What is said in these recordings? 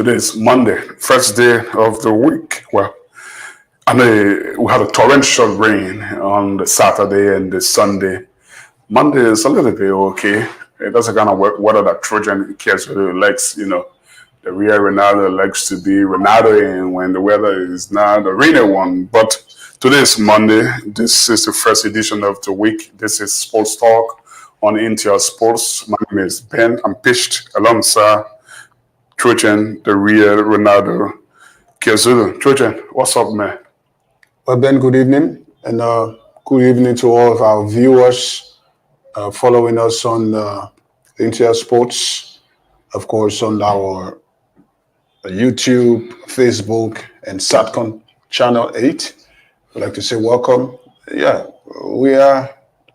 Today is Monday, first day of the week. Well, we had a torrential rain on the Saturday and the Sunday. Monday is a little bit okay. That's the kind of weather that Trojan cares really likes, the real Ronaldo likes to be Ronaldo in when the weather is not a rainy one. But today is Monday. This is the first edition of the week. This is Sports Talk on Intel Sports. My name is Ben. I'm pitched alongside Trojan, the real Ronaldo Kiazulu. Trojan, what's up, man? Well, Ben, good evening. And good evening to all of our viewers following us on Intel Sports, of course, on our YouTube, Facebook, and Satcom Channel 8. I'd like to say welcome. Yeah, we are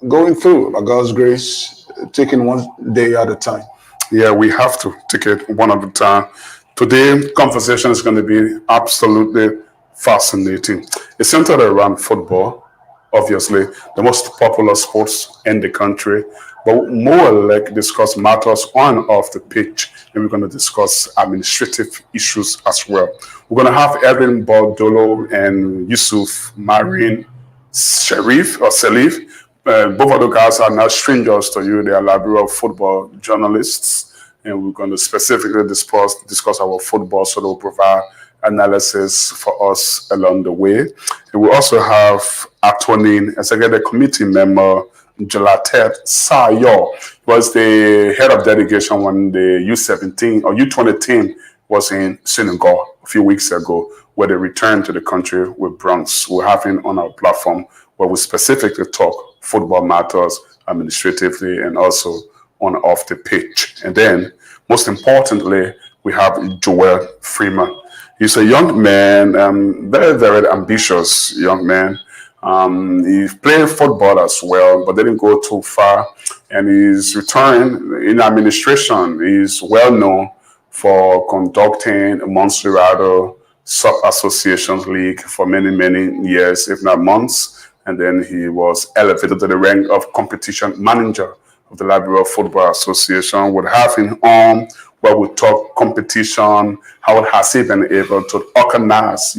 going through, by God's grace, taking one day at a time. Yeah, we have to take it one at a time. Today, conversation is going to be absolutely fascinating. It's centered around football, obviously, the most popular sports in the country, but more like discuss matters on and off the pitch, and we're going to discuss administrative issues as well. We're going to have Edwin Baldolo and Yusuf Marin Sharif or Salif. Both of the guys are not strangers to you. They are Liberia football journalists, and we're going to specifically discuss our football, so they'll provide analysis for us along the way. And we also have Atonin, executive committee member, Jalatet Sayo, was the head of delegation when the U17 or U20 team was in Senegal a few weeks ago, where they returned to the country with bronze. We're having on our platform where we specifically talk football matters administratively and also on off the pitch. And then, most importantly, we have Joel Freeman. He's a young man, very, very ambitious young man. He played football as well, but didn't go too far. And his return in administration is well known for conducting Montserrado Sub Associations League for many, many years, if not months. And then he was elevated to the rank of competition manager of the Liberia Football Association. Would have him on where we talk competition, how has he been able to organize,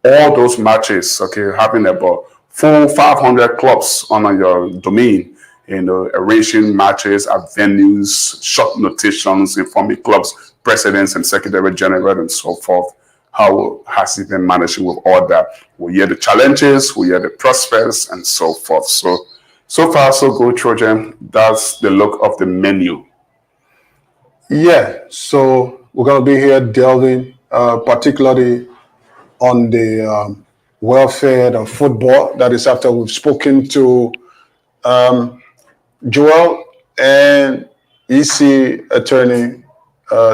all those matches, okay, having about 500 clubs on your domain, arranging matches at venues, short notations, informing clubs, presidents and secretary general and so forth. How has he been managing with all that? We hear the challenges, we hear the prospects and so forth. So far, so good, Trojan. That's the look of the menu. Yeah, so we're going to be here delving particularly on the welfare of football. That is after we've spoken to Joel and EC attorney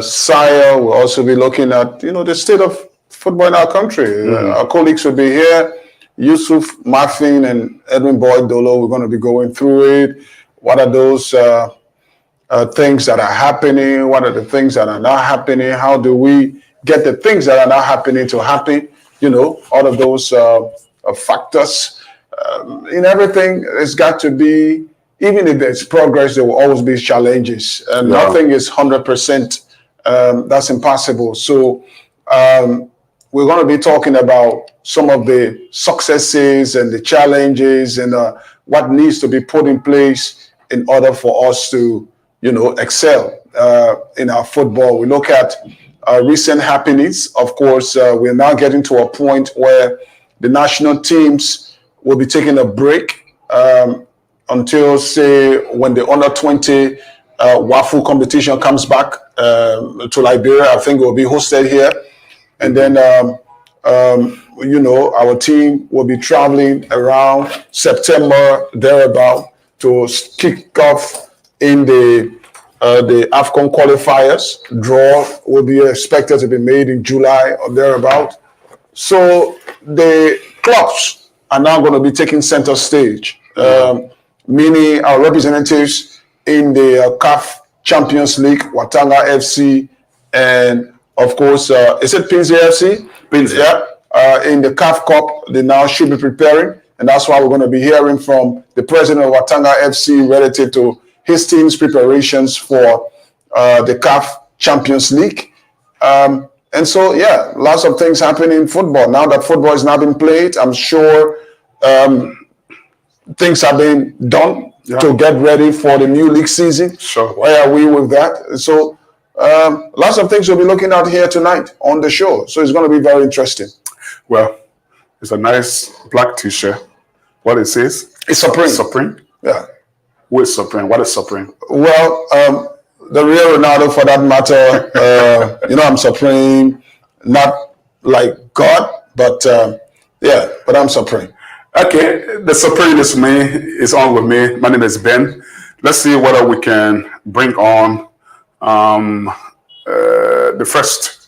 Sire. We'll also be looking at, the state of football in our country. Our colleagues will be here. Yusuf Marfin and Edwin Boyd Dolo, we're going to be going through it. What are those things that are happening? What are the things that are not happening? How do we get the things that are not happening to happen? All of those factors. In everything, it's got to be, even if there's progress, there will always be challenges. Nothing is 100%. That's impossible. So we're going to be talking about some of the successes and the challenges and what needs to be put in place in order for us to, excel in our football. We look at recent happenings. Of course, we're now getting to a point where the national teams will be taking a break until, say, when the under 20 WAFU competition comes back to Liberia. I think it will be hosted here. And then, our team will be traveling around September, thereabout, to kick off in the AFCON qualifiers. Draw will be expected to be made in July or thereabout. So the clubs are now going to be taking center stage, meaning our representatives in the CAF Champions League, Watanga FC, and of course, is it Pinzi FC? Pinzi. Yeah. In the CAF Cup, they now should be preparing. And that's why we're going to be hearing from the president of Watanga FC relative to his team's preparations for the CAF Champions League. And so, lots of things happening in football. Now that football is now being played, I'm sure things have been done to get ready for the new league season. Sure. Where are we with that? So lots of things we'll be looking at here tonight on the show. So it's going to be very interesting. Well, it's a nice black t-shirt. What it says? It's Supreme. Supreme? Yeah. Who is Supreme? What is Supreme? Well, the real Ronaldo for that matter, I'm Supreme, not like God, but but I'm Supreme. Okay, the Supreme is on with me. My name is Ben. Let's see whether we can bring on the first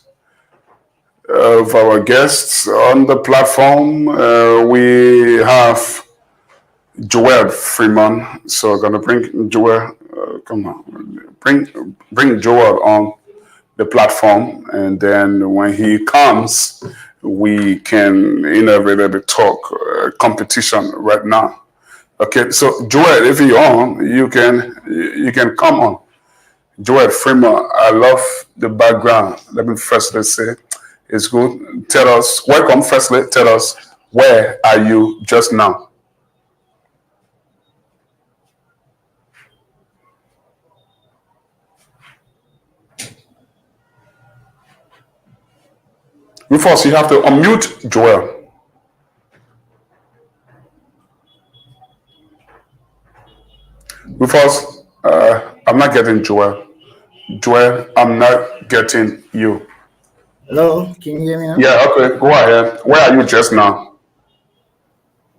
of our guests on the platform. We have Joel Freeman. So I'm gonna bring Joel. Come on, bring Joel on the platform, and then when he comes, we can really talk competition right now. Okay, so Joel, if you're on, you can come on. Joel Freeman, I love the background. Let me firstly say, it's good. Tell us, welcome. Firstly, tell us, where are you just now? First, you have to unmute Joel. First, I'm not getting Joel. Joel, I'm not getting you. Hello, can you hear me now? Yeah, okay, go ahead. Where are you just now?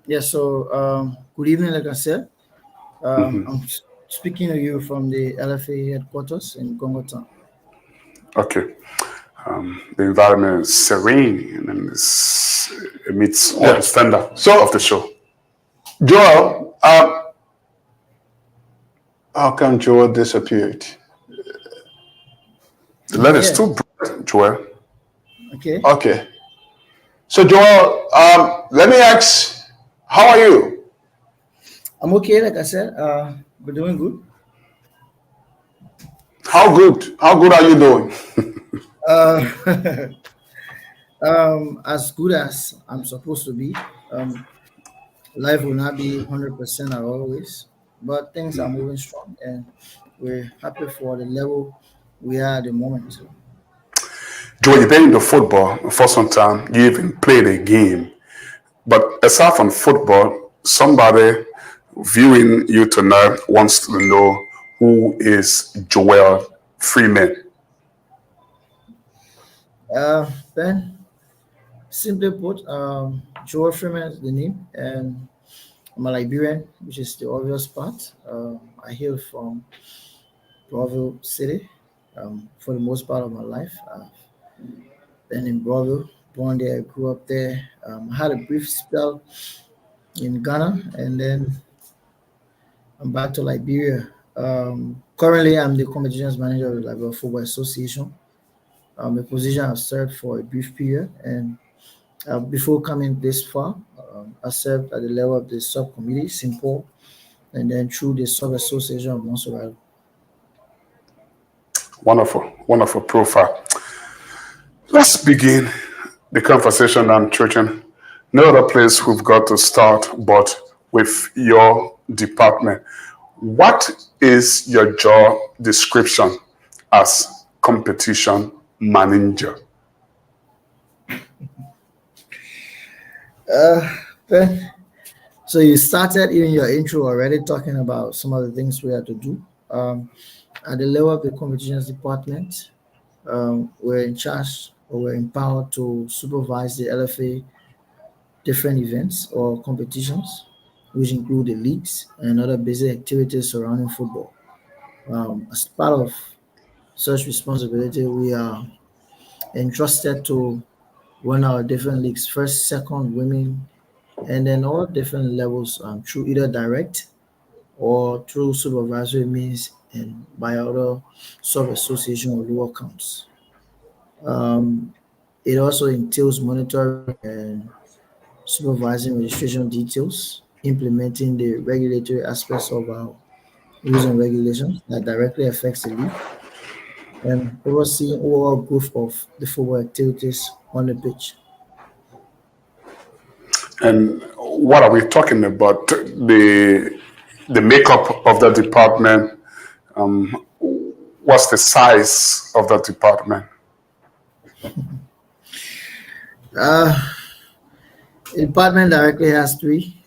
Yeah, so good evening, like I said. I'm speaking to you from the LFA headquarters in Congo Town. Okay. The environment is serene and it meets all the standards of the show. Joel, how come Joel disappeared? The light is too bright, Joel. Okay. Okay. So Joel, let me ask, how are you? I'm okay. Like I said, we're doing good. How good? How good are you doing? As good as I'm supposed to be. Life will not be 100% as always, but things are moving strong, and we're happy for the level we are at the moment. Joel, you've been into football for some time. You even played a game. But aside from football, somebody viewing you tonight wants to know who is Joel Freeman. Ben, simply put, Joel Freeman is the name, and I'm a Liberian, which is the obvious part. I hail from Browville City for the most part of my life. Been in Browville, born there, grew up there. I had a brief spell in Ghana, and then I'm back to Liberia. Currently, I'm the competitions manager of the Liberia Football Association, a position I've served for a brief period. And before coming this far, I served at the level of the subcommittee, Simple, and then through the sub association of Montserrat. Wonderful, wonderful profile. Let's begin the conversation, I'm Trojan. No other place we've got to start but with your department. What is your job description as competition manager? Ben, so you started in your intro already talking about some of the things we had to do. At the level of the competitions department, we're in charge or we're empowered to supervise the LFA different events or competitions, which include the leagues and other basic activities surrounding football. As part of such responsibility, we are entrusted to run our different leagues, first, second, women, and then all different levels through either direct or through supervisory means and by other sub association or lower counts. Um, it also entails monitoring and supervising registration details, implementing the regulatory aspects of our rules and regulations that directly affects the league, and overseeing overall growth of the football activities on the pitch. And what are we talking about? The makeup of the department. What's the size of the department? The department directly has three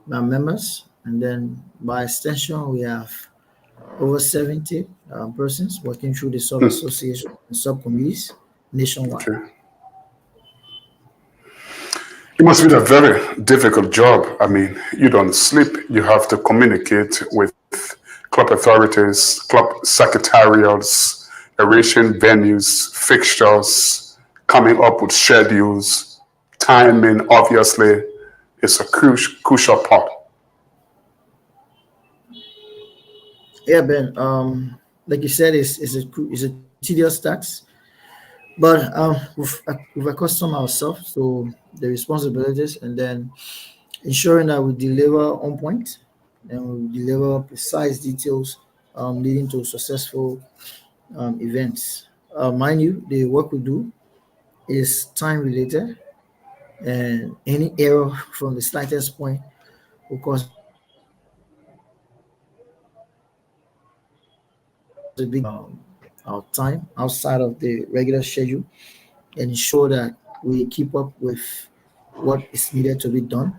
members, and then by extension, we have over 70 persons working through the sub association and subcommittees nationwide. Okay. It must be a very difficult job. I mean, you don't sleep. You have to communicate with club authorities, club secretariats, arranging venues, fixtures, coming up with schedules, timing. Obviously, is a crucial part. Yeah, Ben. Like you said, it's a tedious task, but we've accustomed ourselves to the responsibilities, and then ensuring that we deliver on point and we deliver precise details, leading to successful events. Mind you, the work we do is time related, and any error from the slightest point will cause a big our time outside of the regular schedule, and ensure that we keep up with what is needed to be done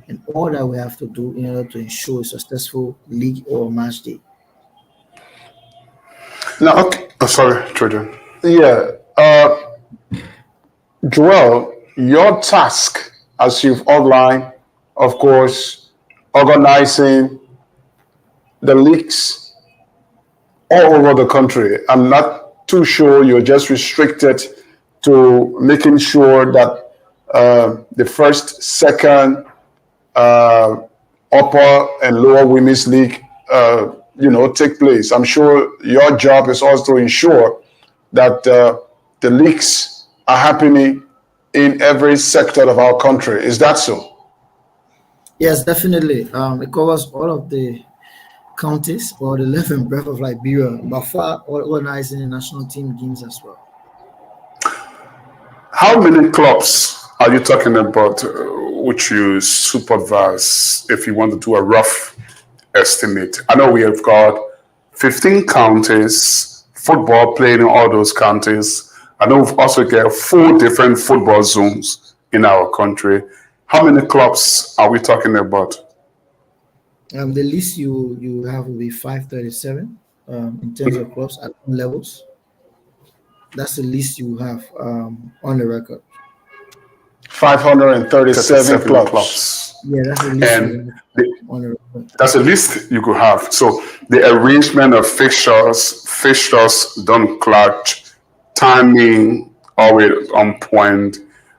and all that we have to do in order to ensure a successful league or match day. Now, Okay. Oh, sorry, Trojan. yeah, Joel, your task, as you've outlined, of course, organizing the leagues all over the country. I'm not too sure. You're just restricted to making sure that the first, second, upper and lower women's league, take place. I'm sure your job is also to ensure that the leagues are happening in every sector of our country. Is that so? Yes, definitely. It covers all of the counties or the length and breadth of Liberia, but far organizing the national team games as well. How many clubs are you talking about which you supervise if you want to do a rough estimate? I know we have got 15 counties, football playing in all those counties. I know we've also got 4 different football zones in our country. How many clubs are we talking about? The least you have will be 537 in terms of clubs at all levels. That's the least you have on the record. 537 clubs. Yeah, that's the least And on the record. that's the least you could have. So the arrangement of fixtures don't clash, timing always on point.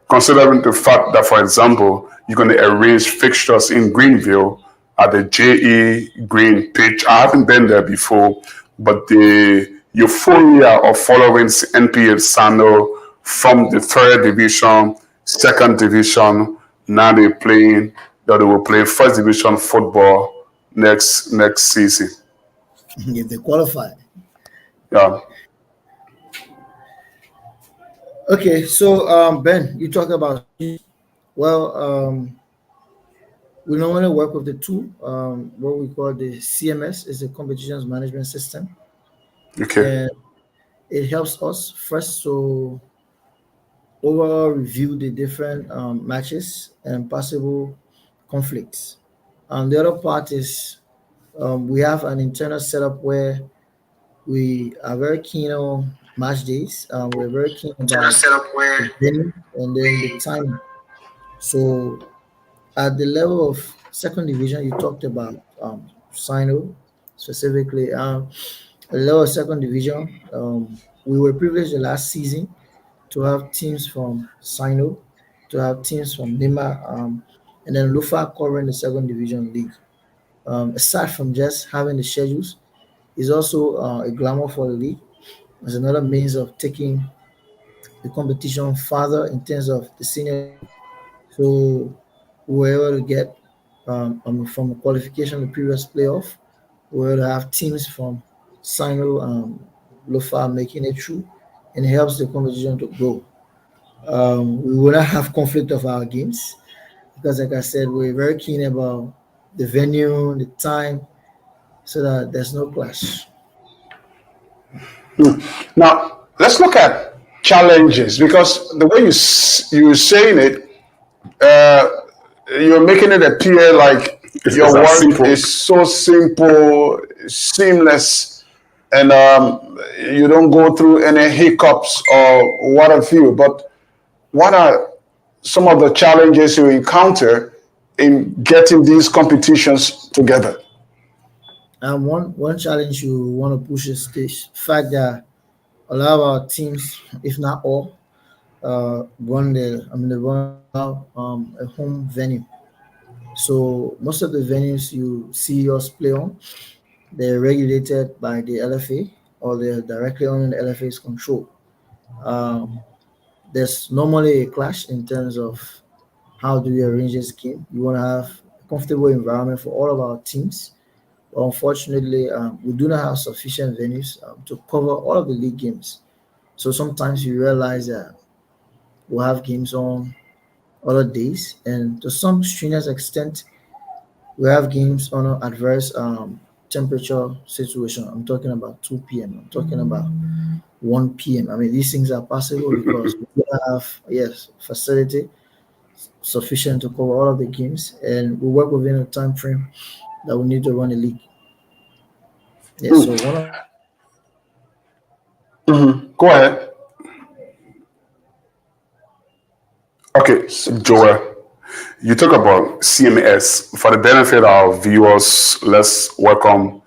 Considering the fact that, for example, you're going to arrange fixtures in Greenville at the JE Green pitch. I haven't been there before, but the euphoria of following NPA Sano from the 3rd division, 2nd division, now they will play 1st division football next season. If they qualify. Yeah. Okay, so Ben, you talk about we normally work with the two, what we call the CMS, is the competitions management system. Okay. And it helps us first to overall review the different matches and possible conflicts. The other part is we have an internal setup where we are very keen on match days. We're very keen about the venue and then the time. So at the level of 2nd division, you talked about Sino specifically. At the level of 2nd division, we were privileged the last season to have teams from Sino, to have teams from Nima, and then Lufa covering the 2nd division league. Aside from just having the schedules, is also a glamour for the league. It's another means of taking the competition further in terms of the senior. So we were able to get from a qualification the previous playoff, we were able to have teams from Sino, Lufa making it through, and it helps the competition to grow. We will not have conflict of our games because, like I said, we're very keen about the venue, the time, so that there's no clash. Now, let's look at challenges, because the way you're saying it, you're making it appear like your work is so simple, seamless, and you don't go through any hiccups or what have you. But what are some of the challenges you encounter in getting these competitions together? One challenge you want to push is the fact that a lot of our teams, if not all, they run out a home venue. So most of the venues you see us play on, they're regulated by the LFA or they're directly under the LFA's control. There's normally a clash in terms of how do we arrange this game. You want to have a comfortable environment for all of our teams. But unfortunately, we do not have sufficient venues to cover all of the league games. So sometimes you realize that we'll have games on other days, and to some strenuous extent, we have games on an adverse temperature situation. I'm talking about 2 p.m. I'm talking about 1 p.m. I mean, these things are possible because we have, facility sufficient to cover all of the games, and we work within a time frame that we need to run a league. Yeah, so Go ahead. Okay, so Joel, you talk about CMS. For the benefit of our viewers, let's welcome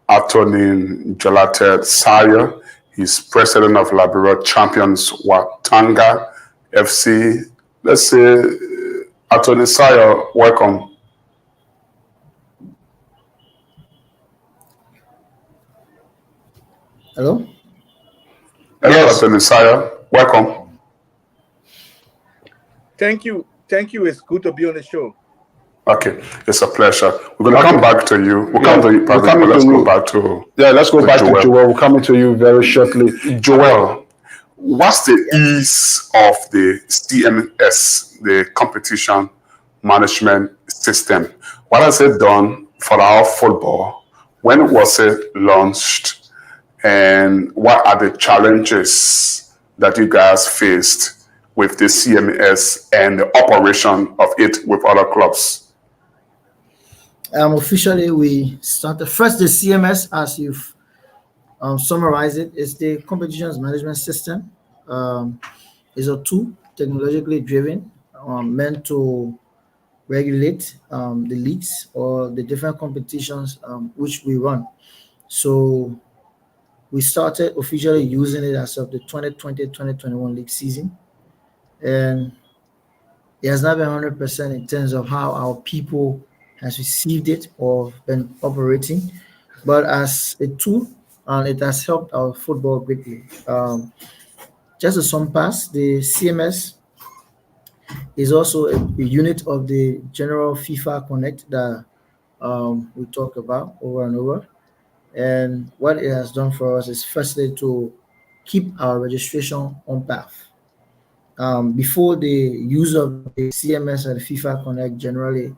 Attorney Jolated Saya. He's president of Liberia Champions Watanga FC. Let's say, Attorney Sayo, welcome. Hello? Hello, Yes. Attorney Sayo, welcome. Thank you. Thank you. It's good to be on the show. Okay, it's a pleasure. We're going to come back to you. We'll Yeah, come to you, we're Patrick, coming but let's to go you. back to Yeah, let's go back Joel. to Joel. We're coming to you very shortly. Joel. What's the ease of the CMS, the competition management system? What has it done for our football? When was it launched? And what are the challenges that you guys faced with the CMS and the operation of it with other clubs? Officially, we started first the CMS, as you've summarized it, is the competitions management system. Is a tool technologically driven, meant to regulate the leagues or the different competitions which we run. So we started officially using it as of the 2020-2021 league season, and it has not been 100% in terms of how our people has received it or been operating, but as a tool, and it has helped our football greatly. Just as some pass, the CMS is also a unit of the general FIFA Connect that we talk about over and over. And what it has done for us is firstly to keep our registration on path. Before the use of the CMS and the FIFA Connect, generally,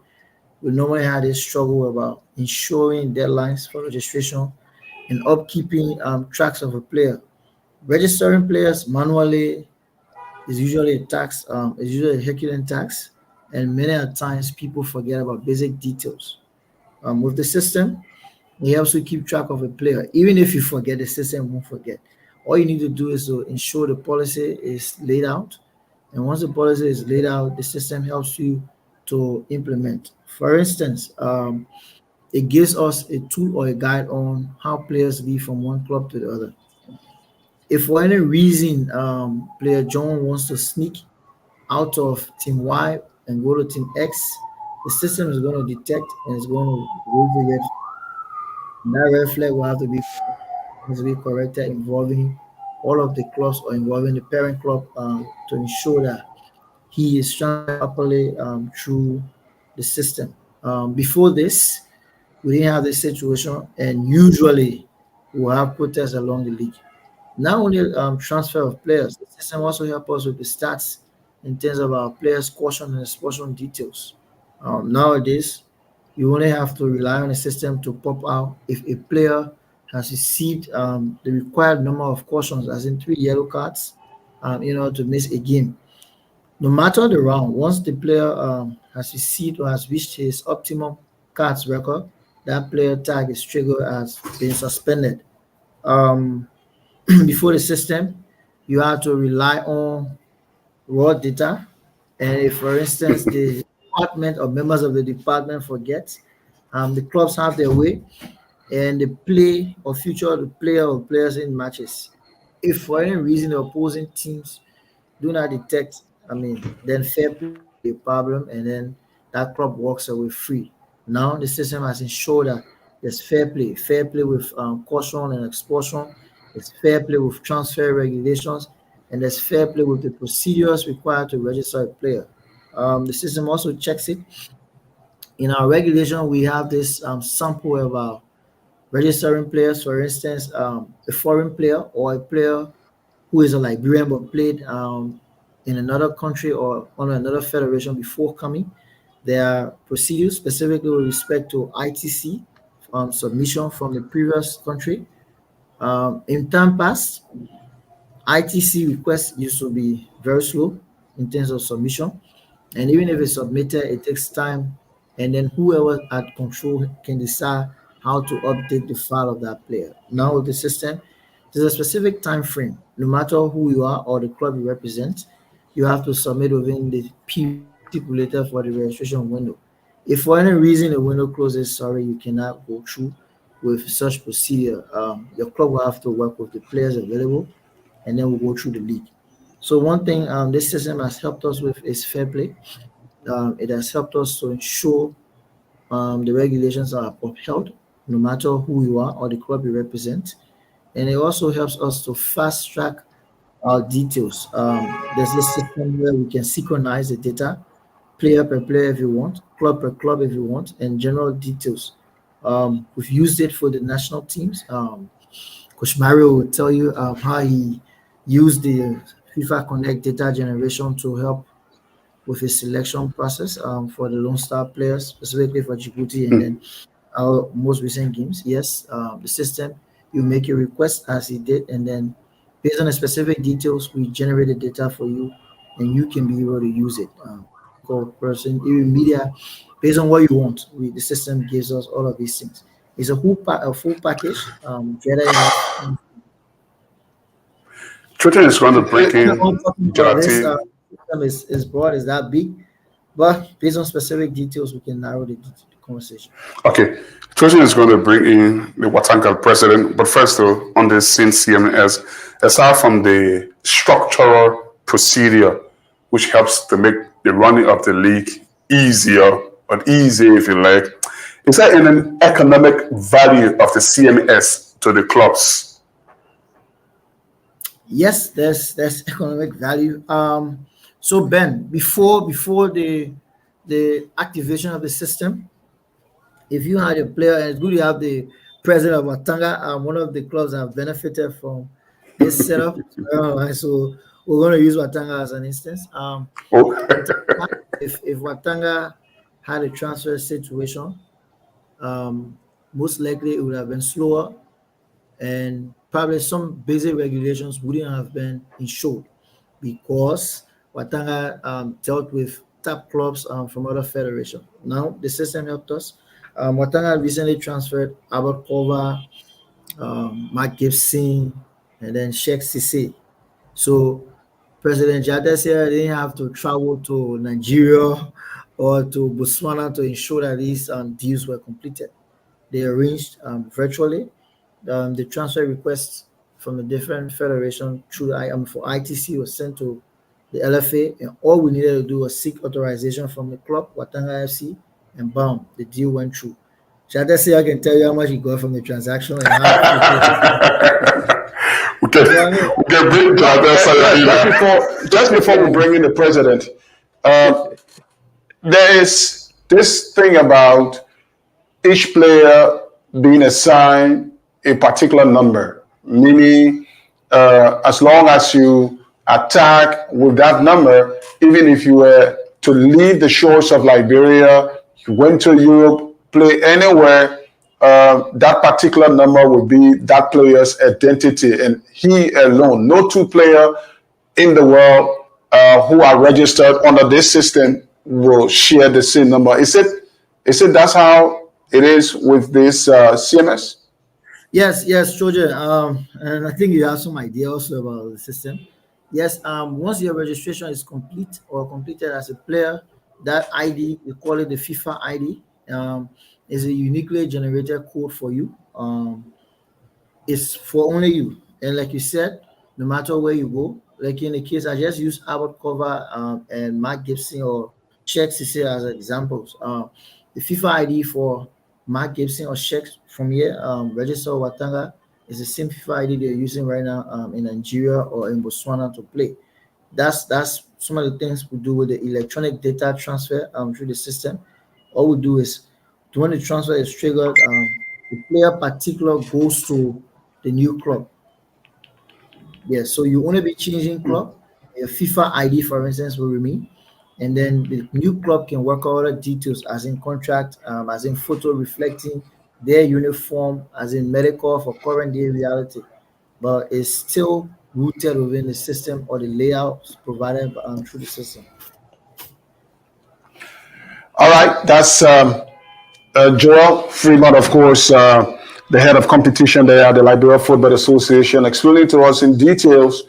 we normally had a struggle about ensuring deadlines for registration and upkeeping tracks of a player. Registering players manually is usually a tax, is usually a Herculean tax, and many a times people forget about basic details. With the system, it helps you keep track of a player. Even if you forget, the system won't forget. All you need to do is to ensure the policy is laid out, and once the policy is laid out, the system helps you to implement. For instance, it gives us a tool or a guide on how players leave from one club to the other. If for any reason player John wants to sneak out of team Y and go to team X, the system is going to detect and it's going to raise the red. That red flag will have to be corrected, involving all of the clubs or involving the parent club to ensure that he is transferred properly through the system. Before this, we didn't have this situation, and usually we'll have protests along the league. Not only transfer of players, the system also help us with the stats in terms of our players' caution and expulsion details. Nowadays, you only have to rely on the system to pop out if a player has received the required number of cautions, as in 3 yellow cards, in order to miss a game. No matter the round, once the player has received or has reached his optimum cards record, that player tag is triggered as being suspended. Um, Before the system, you have to rely on raw data. And if, for instance, the department or members of the department forget, the clubs have their way and they play or feature the player or players in matches. If for any reason the opposing teams do not detect, then fair play will be a problem, and then that club walks away free. Now the system has ensured that there's fair play with caution and expulsion, there's fair play with transfer regulations, and there's fair play with the procedures required to register a player. The system also checks it. In our regulation, we have this sample of our registering players. For instance, a foreign player or a player who is a Liberian but played in another country or on another federation before coming. There are procedures specifically with respect to ITC submission from the previous country. In time past, ITC requests used to be very slow in terms of submission, and even if it's submitted, it takes time, and then whoever at control can decide how to update the file of that player. Now with the system, there's a specific time frame. No matter who you are or the club you represent, you have to submit within the period stipulated for the registration window. If for any reason the window closes, sorry, you cannot go through. with such procedure, your club will have to work with the players available, and then we'll go through the league. So one thing this system has helped us with is fair play. It has helped us to ensure the regulations are upheld, no matter who you are or the club you represent. And it also helps us to fast track our details. There's this system where we can synchronize the data, player per player if you want, club per club if you want, and general details. We've used it for the national teams. Coach Mario will tell you how he used the FIFA Connect data generation to help with his selection process for the Lone Star players, specifically for Djibouti and then our most recent games. Yes, the system, you make your request as he did, and then based on the specific details, we generate the data for you, and you can be able to use it. Called person, even media, based on what you want. The system gives us all of these things. It's a full package. Twitter is going to bring in this system is broad, is that big, but based on specific details, we can narrow the conversation. Okay, Twitter is going to bring in the Watanga president, but first though, on the scene CMS, aside from the structural procedure, which helps to make the running of the league easier, or easy if you like, is there an economic value of the CMS to the clubs? Yes, there's economic value. So Ben, before the activation of the system, if you had a player, and it's good to have the president of Watanga, one of the clubs have benefited from this setup. So we're going to use Watanga as an instance. If Watanga had a transfer situation, most likely it would have been slower, and probably some basic regulations wouldn't have been ensured because Watanga dealt with top clubs from other federations. Now the system helped us. Watanga recently transferred Albert Kova, Mark Gibson, and then Sheikh Sise. So President Jadesia didn't have to travel to Nigeria or to Botswana to ensure that these deals were completed. They arranged virtually. The transfer requests from the different federation through for ITC was sent to the LFA, and all we needed to do was seek authorization from the club, Watanga FC, and bam, the deal went through. Jadesia can tell you how much he got from the transaction. And just before we bring in the president, there is this thing about each player being assigned a particular number, meaning as long as you attack with that number, even if you were to leave the shores of Liberia, you went to Europe, play anywhere, that particular number will be that player's identity, and he alone. No two players in the world who are registered under this system will share the same number. Is it that's how it is with this CMS? Yes, Georgia. And I think you have some idea also about the system. Yes, once your registration is complete or completed as a player, that ID, we call it the FIFA ID, is a uniquely generated code for you. It's for only you. And like you said, no matter where you go, like in the case, I just use Albert Kova and Mark Gibson or Sheikh Sise as examples. The FIFA ID for Mark Gibson or Sheikh from here, register Watanga, is the same FIFA ID they're using right now in Nigeria or in Botswana to play. That's some of the things we do with the electronic data transfer through the system. All we do is when the transfer is triggered, the player particular goes to the new club. Yes, so you only be changing club. Your FIFA ID, for instance, will remain, and then the new club can work out all the details, as in contract, as in photo reflecting their uniform, as in medical for current day reality, but it's still rooted within the system or the layouts provided through the system. All right, that's Joel Freeman, of course, the head of competition there at the Liberia Football Association, explaining to us in details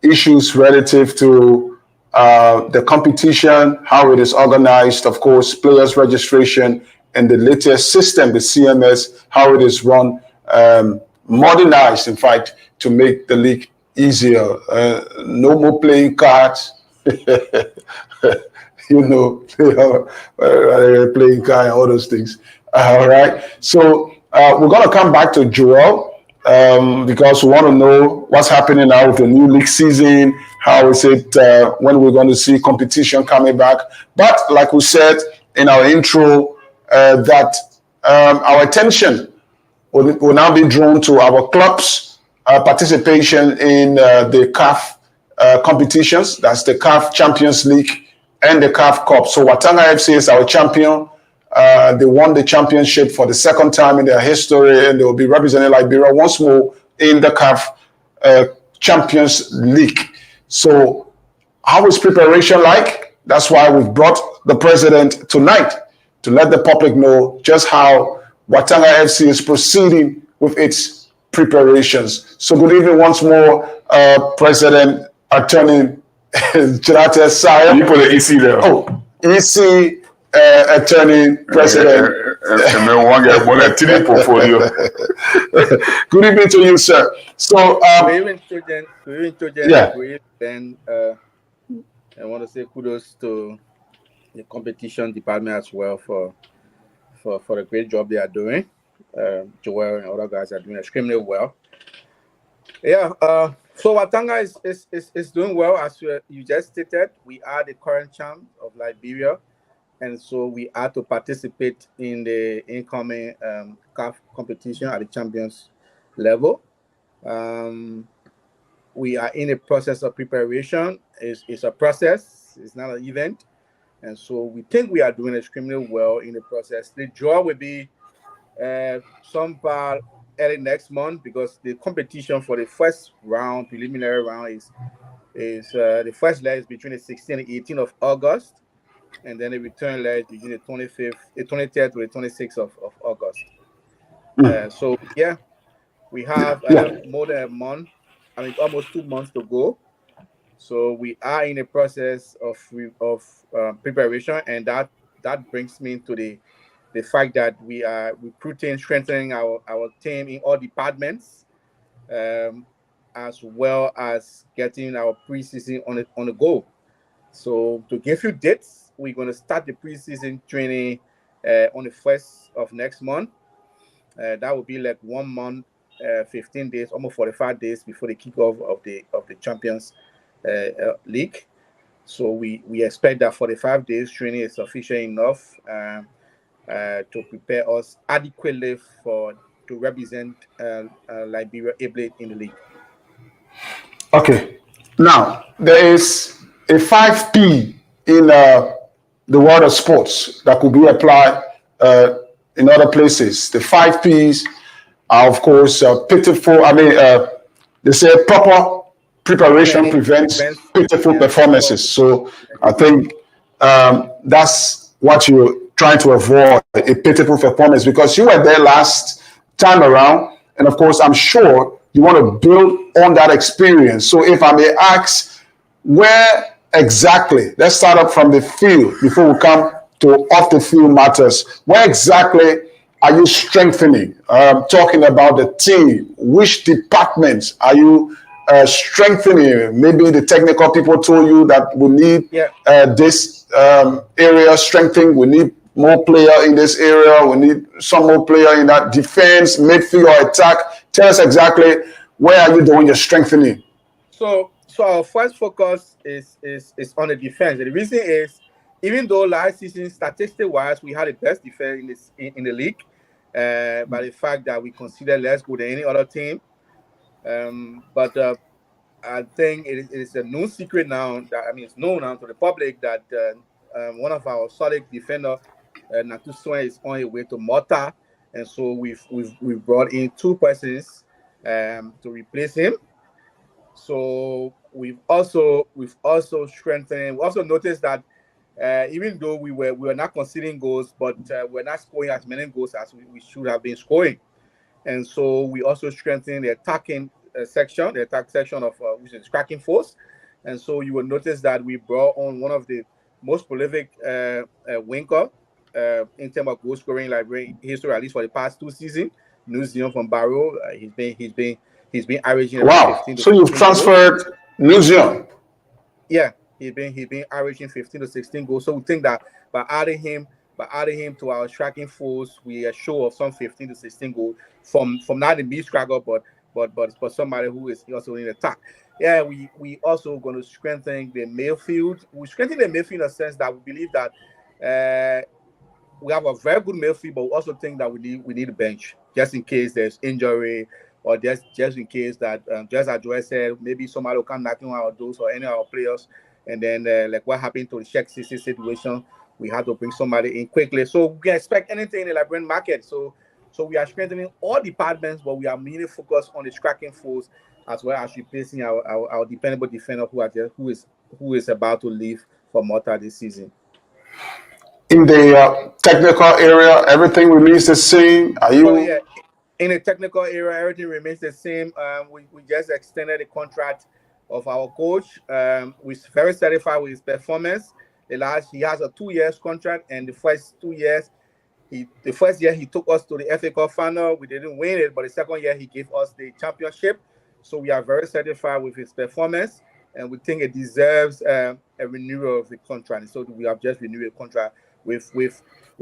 issues relative to the competition, how it is organized, of course, players registration, and the latest system, the CMS, how it is run, modernized, in fact, to make the league easier. No more playing cards. Playing card and all those things. All right. So we're going to come back to Joel because we want to know what's happening now with the new league season. How is it when we're going to see competition coming back? But like we said in our intro, that our attention will now be drawn to our clubs' participation in the CAF competitions. That's the CAF Champions League and the CAF Cup. So Watanga FC is our champion. They won the championship for the second time in their history, and they will be representing Liberia once more in the CAF Champions League. So how is preparation like? That's why we've brought the president tonight to let the public know just how Watanga FC is proceeding with its preparations. So good evening once more, President Attorney Jonathan Sire. You put an EC there. Oh, EC Attorney President. And then one guy bought a TV portfolio. Good evening to you, sir. So, then I want to say kudos to the competition department as well for the great job they are doing. Joel and other guys are doing extremely well. Yeah, so Watanga is doing well, as you just stated. We are the current champ of Liberia, and so we are to participate in the incoming CAF competition at the champions level. We are in a process of preparation. It's a process. It's not an event. And so we think we are doing extremely well in the process. The draw will be sometime early next month, because the competition for the first round, preliminary round, is the first leg is between the 16th and 18th of August, and then the return leg between the 23rd to the 26th of August. So yeah, we have more than a month. I mean, almost 2 months to go. So we are in the process of preparation, and that brings me to the fact that we are recruiting, strengthening our team in all departments, as well as getting our preseason on the go. So to give you dates, we're going to start the preseason training on the 1st of next month. That will be like 1 month, 15 days, almost 45 days before the kickoff of the Champions League. So we expect that 45 days training is sufficient enough to prepare us adequately to represent Liberia ably in the league. Okay. Now, there is a 5P in the world of sports that could be applied in other places. The 5 Ps are, of course, pitiful. I mean, they say proper preparation prevents pitiful performances. So I think that's what you're trying to avoid, a pitiful performance, because you were there last time around. And of course, I'm sure you want to build on that experience. So if I may ask, where exactly, let's start up from the field before we come to off the field matters. Where exactly are you strengthening? Talking about the team, which departments are you strengthening? Maybe the technical people told you that we need this area strengthening. We need more player in this area. We need some more player in that defense, midfield, or attack. Tell us exactly where are you doing your strengthening? So our first focus is on the defense. And the reason is, even though last season, statistic-wise, we had the best defense in the league, by the fact that we consider less good than any other team. But I think it is a known secret now. It's known now to the public that one of our solid defender, Natu Swen, is on his way to Malta, and so we've brought in 2 persons to replace him. So we've also strengthened. We also noticed that even though we were not conceding goals, but we're not scoring as many goals as we should have been scoring, and so we also strengthened the attacking section, the attack section of which is Cracking Force. And so you will notice that we brought on one of the most prolific winger in terms of goal scoring Liberian history, at least for the past 2 seasons. New Zealand from Barrow, he's been averaging around Wow. 15 to So you've 16 goals. transferred New Zealand. Yeah, he's been averaging 15 to 16 goals. So we think that by adding him to our striking force, we are sure of some 15 to 16 goals from not the mid striker, but somebody who is also in attack. Yeah, we also going to strengthen the midfield. We strengthen the midfield in a sense that we believe that we have a very good midfield, but we also think that we need a bench just in case there's injury, or just in case that just as Joel said, maybe somebody will come knocking on our doors or any of our players, and then like what happened to the Czech CC situation, we had to bring somebody in quickly. So we can expect anything in the Liberian market. So we are strengthening all departments, but we are mainly focused on the striking force as well as replacing our dependable defender who is about to leave for Malta this season. In the technical area, everything remains the same. Are you? Oh yeah, in the technical area, everything remains the same. We just extended the contract of our coach. We're very satisfied with his performance. He has a 2 years contract, and the first 2 years, the first year he took us to the FA Cup final. We didn't win it, but the second year he gave us the championship. So we are very satisfied with his performance, and we think it deserves a renewal of the contract. So we have just renewed the contract with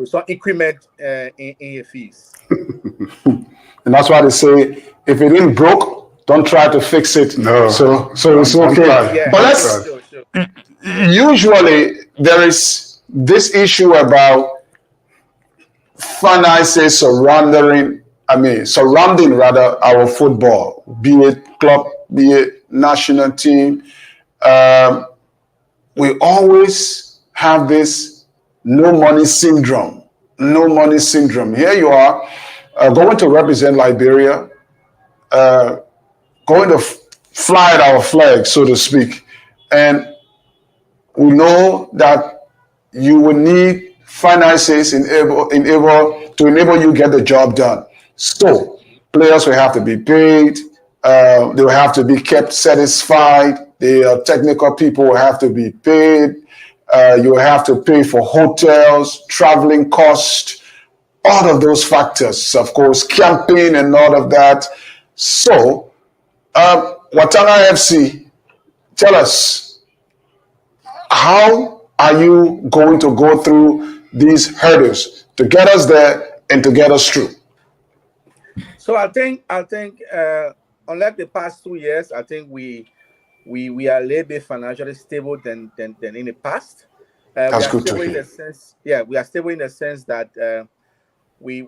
some increment in your fees. And that's why they say, if it ain't broke, don't try to fix it. No. So it's okay. Yeah, But let's sure. usually there is this issue about finances surrounding our football, be it club, be it national team. We always have this no money syndrome. No money syndrome. Here you are, going to represent Liberia, going to fly our flag, so to speak. And we know that you will need finances to enable you get the job done. So players will have to be paid. They will have to be kept satisfied. The technical people will have to be paid. You will have to pay for hotels, traveling costs, all of those factors, of course, camping and all of that. So, Watanga FC, tell us, how are you going to go through these hurdles to get us there and to get us through? So I think unlike the past 2 years, I think we are a little bit financially stable than in the past. That's good to hear. We are stable in the sense that we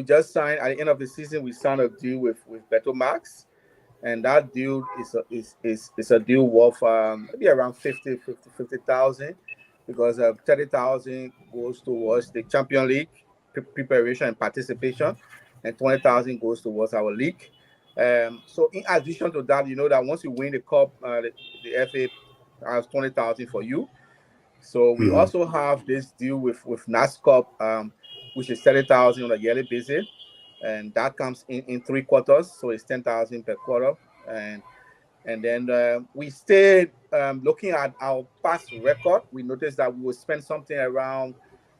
just signed at the end of the season. We signed a deal with Beto Max, and that deal is a deal worth maybe around 50,000, because 30,000 goes towards the Champion League preparation and participation, and 20,000 goes towards our league. So in addition to that, you know that once you win the cup, the FA has 20,000 for you. So we also have this deal with NASCOP, which is 30,000 on a yearly basis, and that comes in 3 quarters, so it's 10,000 per quarter. And then we stayed looking at our past record. We noticed that we would spend something around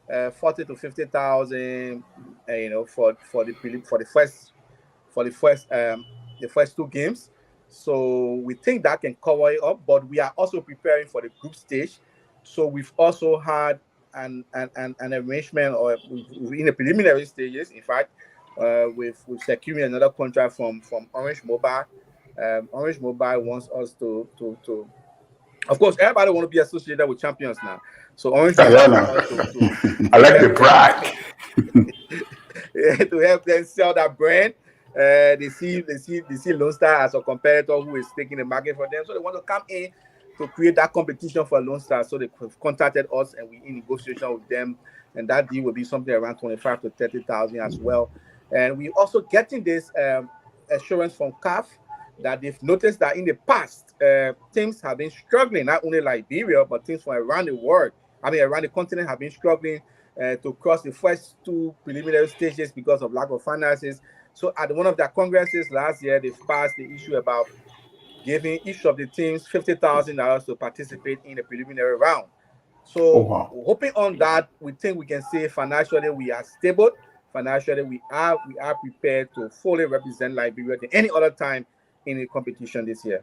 40 to 50,000, for the first 2 games. So we think that can cover it up, but we are also preparing for the group stage. So we've also had an arrangement, or in the preliminary stages, in fact, with securing another contract from Orange Mobile. Orange Mobile wants us to of course, everybody want to be associated with champions now. So Orange Mobile wants us to I like the brag. to help them sell that brand. They see Lone Star as a competitor who is taking the market for them. So they want to come in to create that competition for Lone Star. So they contacted us, and we in negotiation with them. And that deal will be something around 25 to 30,000 as well. And we also getting this assurance from CAF that they've noticed that in the past, teams have been struggling, not only Liberia, but teams from around the world, around the continent, have been struggling to cross the first 2 preliminary stages because of lack of finances. So at one of their congresses last year, they've passed the issue about giving each of the teams $50,000 to participate in the preliminary round. Oh, So wow. hoping on that, we think we can say financially we are stable. Financially, we are prepared to fully represent Liberia than any other time in a competition this year.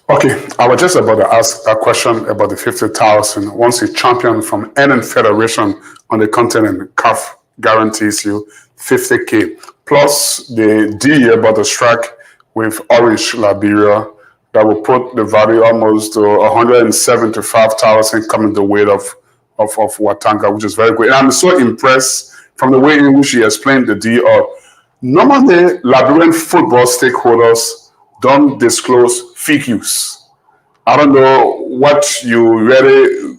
Okay, I was just about to ask a question about the 50,000. Once a champion from any federation on the continent, CAF guarantees you 50K plus the deal about the strike with Orange Liberia that will put the value almost to 175,000 coming the way of Watanga, which is very great. And I'm so impressed from the way in which he explained the deal. Normally, Liberian football stakeholders don't disclose figures. I don't know what you really,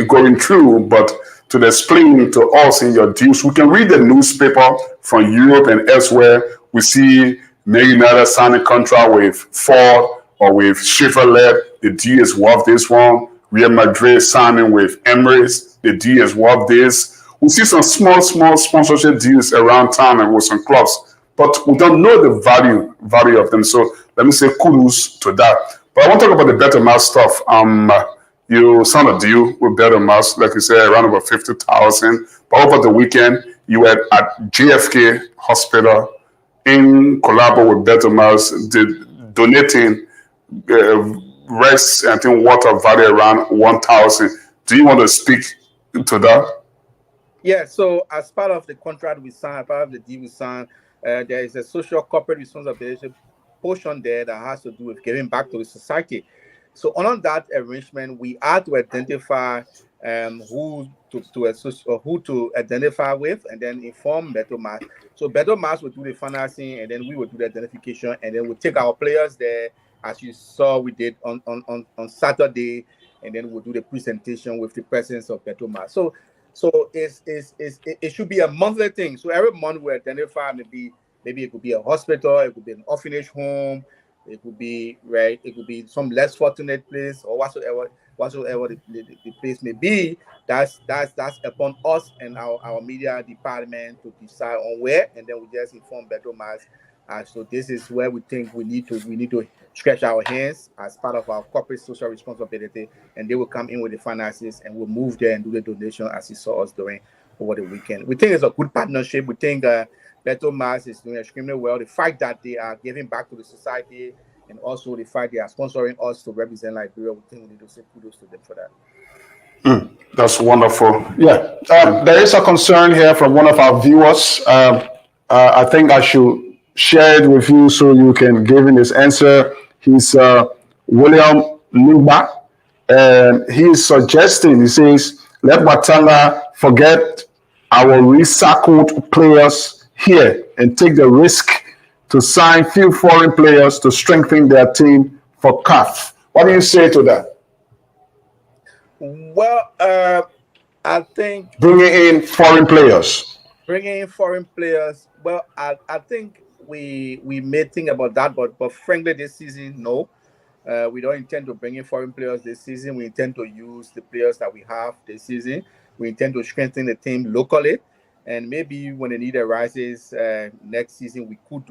going through, but to explain to us in your deals, we can read the newspaper from Europe and elsewhere. We see Man United signing a contract with Ford or with Chevrolet. The deal is worth this one. Real Madrid signing with Emirates. The deal is worth this. We see some small sponsorship deals around town and with some clubs, but we don't know the value of them. So let me say kudos to that. But I want to talk about the Better Mass stuff. You signed a deal with Better Mass, like you said, around about 50,000. But over the weekend, you were at JFK Hospital in collab with Better Mass, donating rice and I think water value around 1,000. Do you want to speak to that? Yeah, so as part of the contract we signed, part of the deal we signed, there is a social corporate responsibility portion there that has to do with giving back to the society. So on that arrangement, we had to identify who to identify with, and then inform Better Mass. So Better Mass will do the financing, and then we will do the identification, and then we'll take our players there, as you saw we did on Saturday, and then we'll do the presentation with the presence of Better Mass. So it should be a monthly thing. So every month we identify maybe it could be a hospital, it could be an orphanage home, it could be it could be some less fortunate place or whatsoever the place may be. That's upon us and our media department to decide on where, and then we just inform Better Mass. So this is where we think we need to stretch our hands as part of our corporate social responsibility, and they will come in with the finances and we'll move there and do the donation as you saw us doing over the weekend. We think it's a good partnership. We think Better Mass is doing extremely well. The fact that they are giving back to the society and also the fact they are sponsoring us to represent Liberia, we think we need to say kudos to them for that. That's wonderful. Yeah, there is a concern here from one of our viewers. I think I should share it with you so you can give him his answer. He's William Nuba, and he is suggesting, he says, let Watanga forget our recycled players here and take the risk to sign few foreign players to strengthen their team for CAF. What do you say to that? Well, I think bringing in foreign players. Well, I think we may think about that, but frankly, this season, no. We don't intend to bring in foreign players this season. We intend to use the players that we have this season. We intend to strengthen the team locally, and maybe when the need arises next season, we could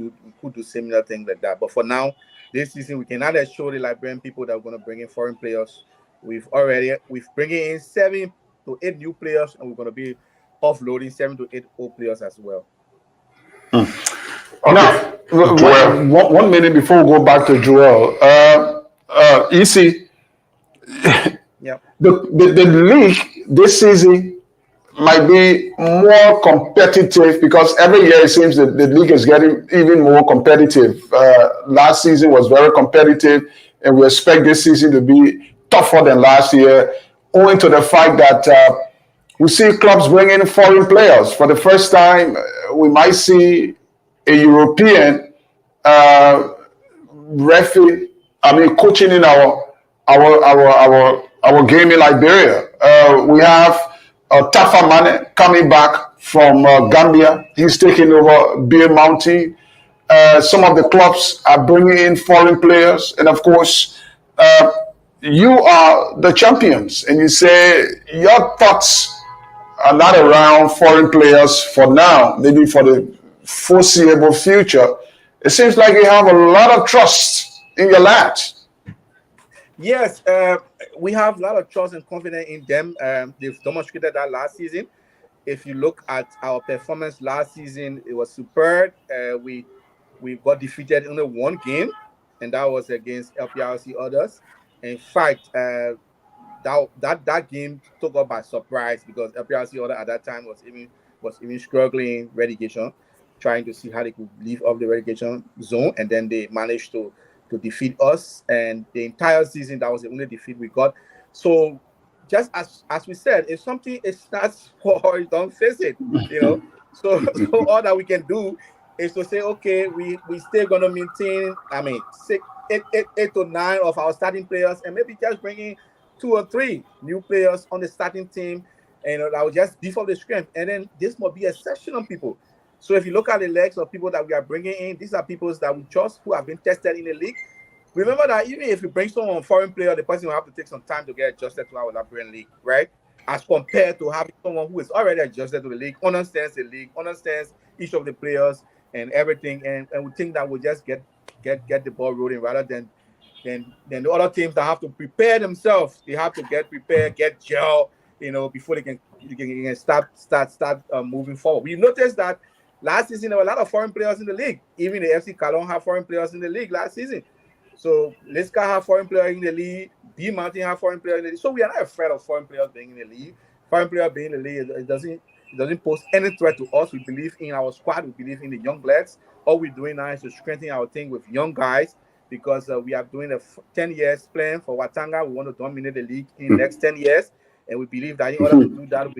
do similar things like that. But for now, this season, we cannot assure the Liberian people that we're going to bring in foreign players. We've bringing in 7 to 8 new players, and we're going to be offloading 7 to 8 old players as well. Okay. Now, one minute before we go back to Joel. You see, yeah, the league this season might be more competitive because every year it seems that the league is getting even more competitive. Last season was very competitive, and we expect this season to be tougher than last year, owing to the fact that we see clubs bring in foreign players. For the first time, we might see a European coaching in our game in Liberia. We have Tafa Mane coming back from Gambia. He's taking over Beer Mountain. Some of the clubs are bringing in foreign players, and of course, you are the champions, and you say your thoughts are not around foreign players for now, maybe for the foreseeable future. It seems like you have a lot of trust in your lads. Yes, we have a lot of trust and confidence in them. They've demonstrated that last season. If you look at our performance last season, it was superb. We got defeated in only one game, and that was against LPRC others. In fact, that game took us by surprise because LPRC order at that time was even struggling relegation, trying to see how they could leave off the relegation zone, and then they managed to defeat us. And the entire season, that was the only defeat we got. So just as we said, if something is starts for don't face it, you know. So all that we can do is to say, okay, we still gonna maintain. I mean, eight to nine of our starting players, and maybe just bringing 2 or 3 new players on the starting team, and that will just beef up the strength. And then this must be a session on people. So if you look at the legs of people that we are bringing in, these are people that we trust who have been tested in the league. Remember that even if you bring someone foreign player, the person will have to take some time to get adjusted to our Liberian league, right? As compared to having someone who is already adjusted to the league, understands the league, understands each of the players and everything, and we think that we'll just get the ball rolling rather than the other teams that have to prepare themselves. They have to get prepared, get gel, before they can start moving forward. We noticed that last season there were a lot of foreign players in the league. Even the FC Calon have foreign players in the league last season. So Liska have foreign players in the league. B Mountain have foreign players in the league. So we are not afraid of foreign players being in the league. Foreign player being in the league, it doesn't pose any threat to us. We believe in our squad. We believe in the young blacks. All we're doing now is to strengthen our team with young guys, because we are doing a 10 years plan for Watanga. We want to dominate the league in the next 10 years, and we believe that in order to do that,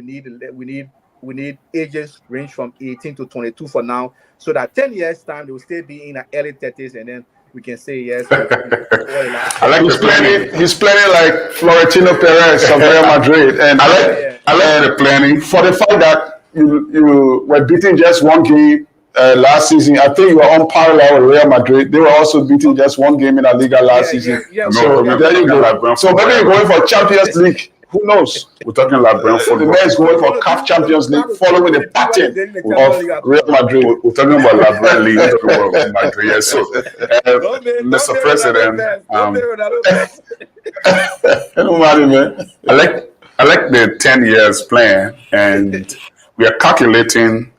we need ages range from 18 to 22 for now, so that 10 years time they will still be in the early 30s, and then we can say yes. I like the planning. He's planning like Florentino Perez of Real Madrid, and I like the planning. for the fact that you were beating just one game last season. I think you were on parallel with Real Madrid. They were also beating just one game in La Liga last season. So there you go. So maybe you're going for Champions League. Who knows? We're talking Liberian The football. man is going for CAF Champions League, following the pattern of Real Madrid. We're talking about Liberian league. We're talking about Madrid. Yes. So, Mr. President, Don't worry, man. I like the 10 years plan, and we are calculating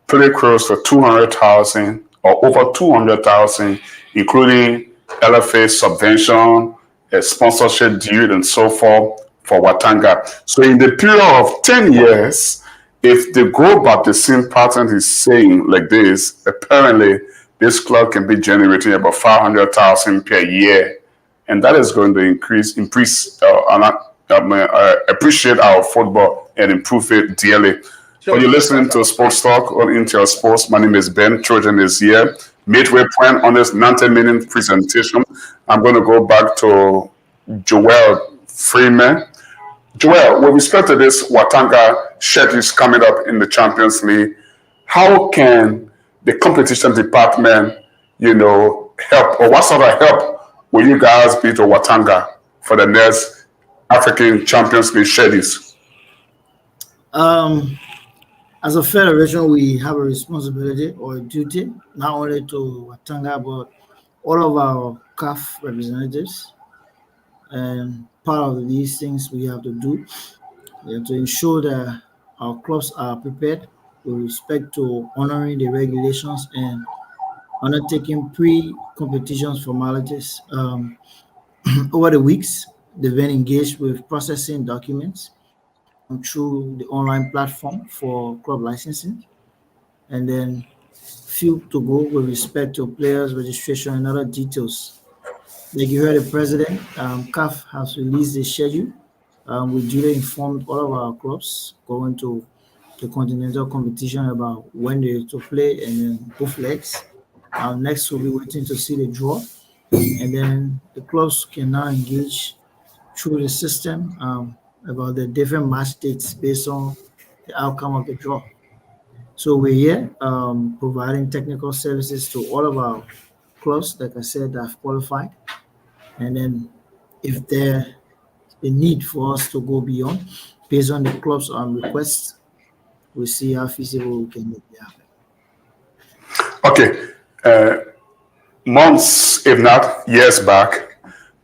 pretty close to 200,000 or over 200,000, including LFA subvention, a sponsorship deal, and so forth for Watanga. So in the period of 10 years, if they go back the same pattern is saying like this, apparently this club can be generating about 500,000 per year, and that is going to appreciate our football and improve it dearly. So you're listening to Sports Talk on Intel Sports. My name is Ben. Trojan is here. Midway point on this 90-minute presentation. I'm going to go back to Joel Freeman. Joel, with respect to this Watanga schedules coming up in the Champions League, how can the competition department, help, or what sort of help will you guys be to Watanga for the next African Champions League schedules? As a federation, we have a responsibility or a duty, not only to Watanga, but all of our CAF representatives. And part of these things we have to do to ensure that our clubs are prepared with respect to honoring the regulations and undertaking pre-competition formalities. Over the weeks, they've been engaged with processing documents through the online platform for club licensing, and then few to go with respect to players registration and other details. Like you heard the president, CAF has released a schedule. We duly informed all of our clubs going to the continental competition about when they're to play, and then both legs. Next, we'll be waiting to see the draw, and then the clubs can now engage through the system about the different match dates based on the outcome of the draw. So we're here providing technical services to all of our clubs, like I said, that have qualified. And then if there's a need for us to go beyond, based on the club's requests, we'll see how feasible we can make it happen. Okay. Months, if not years back,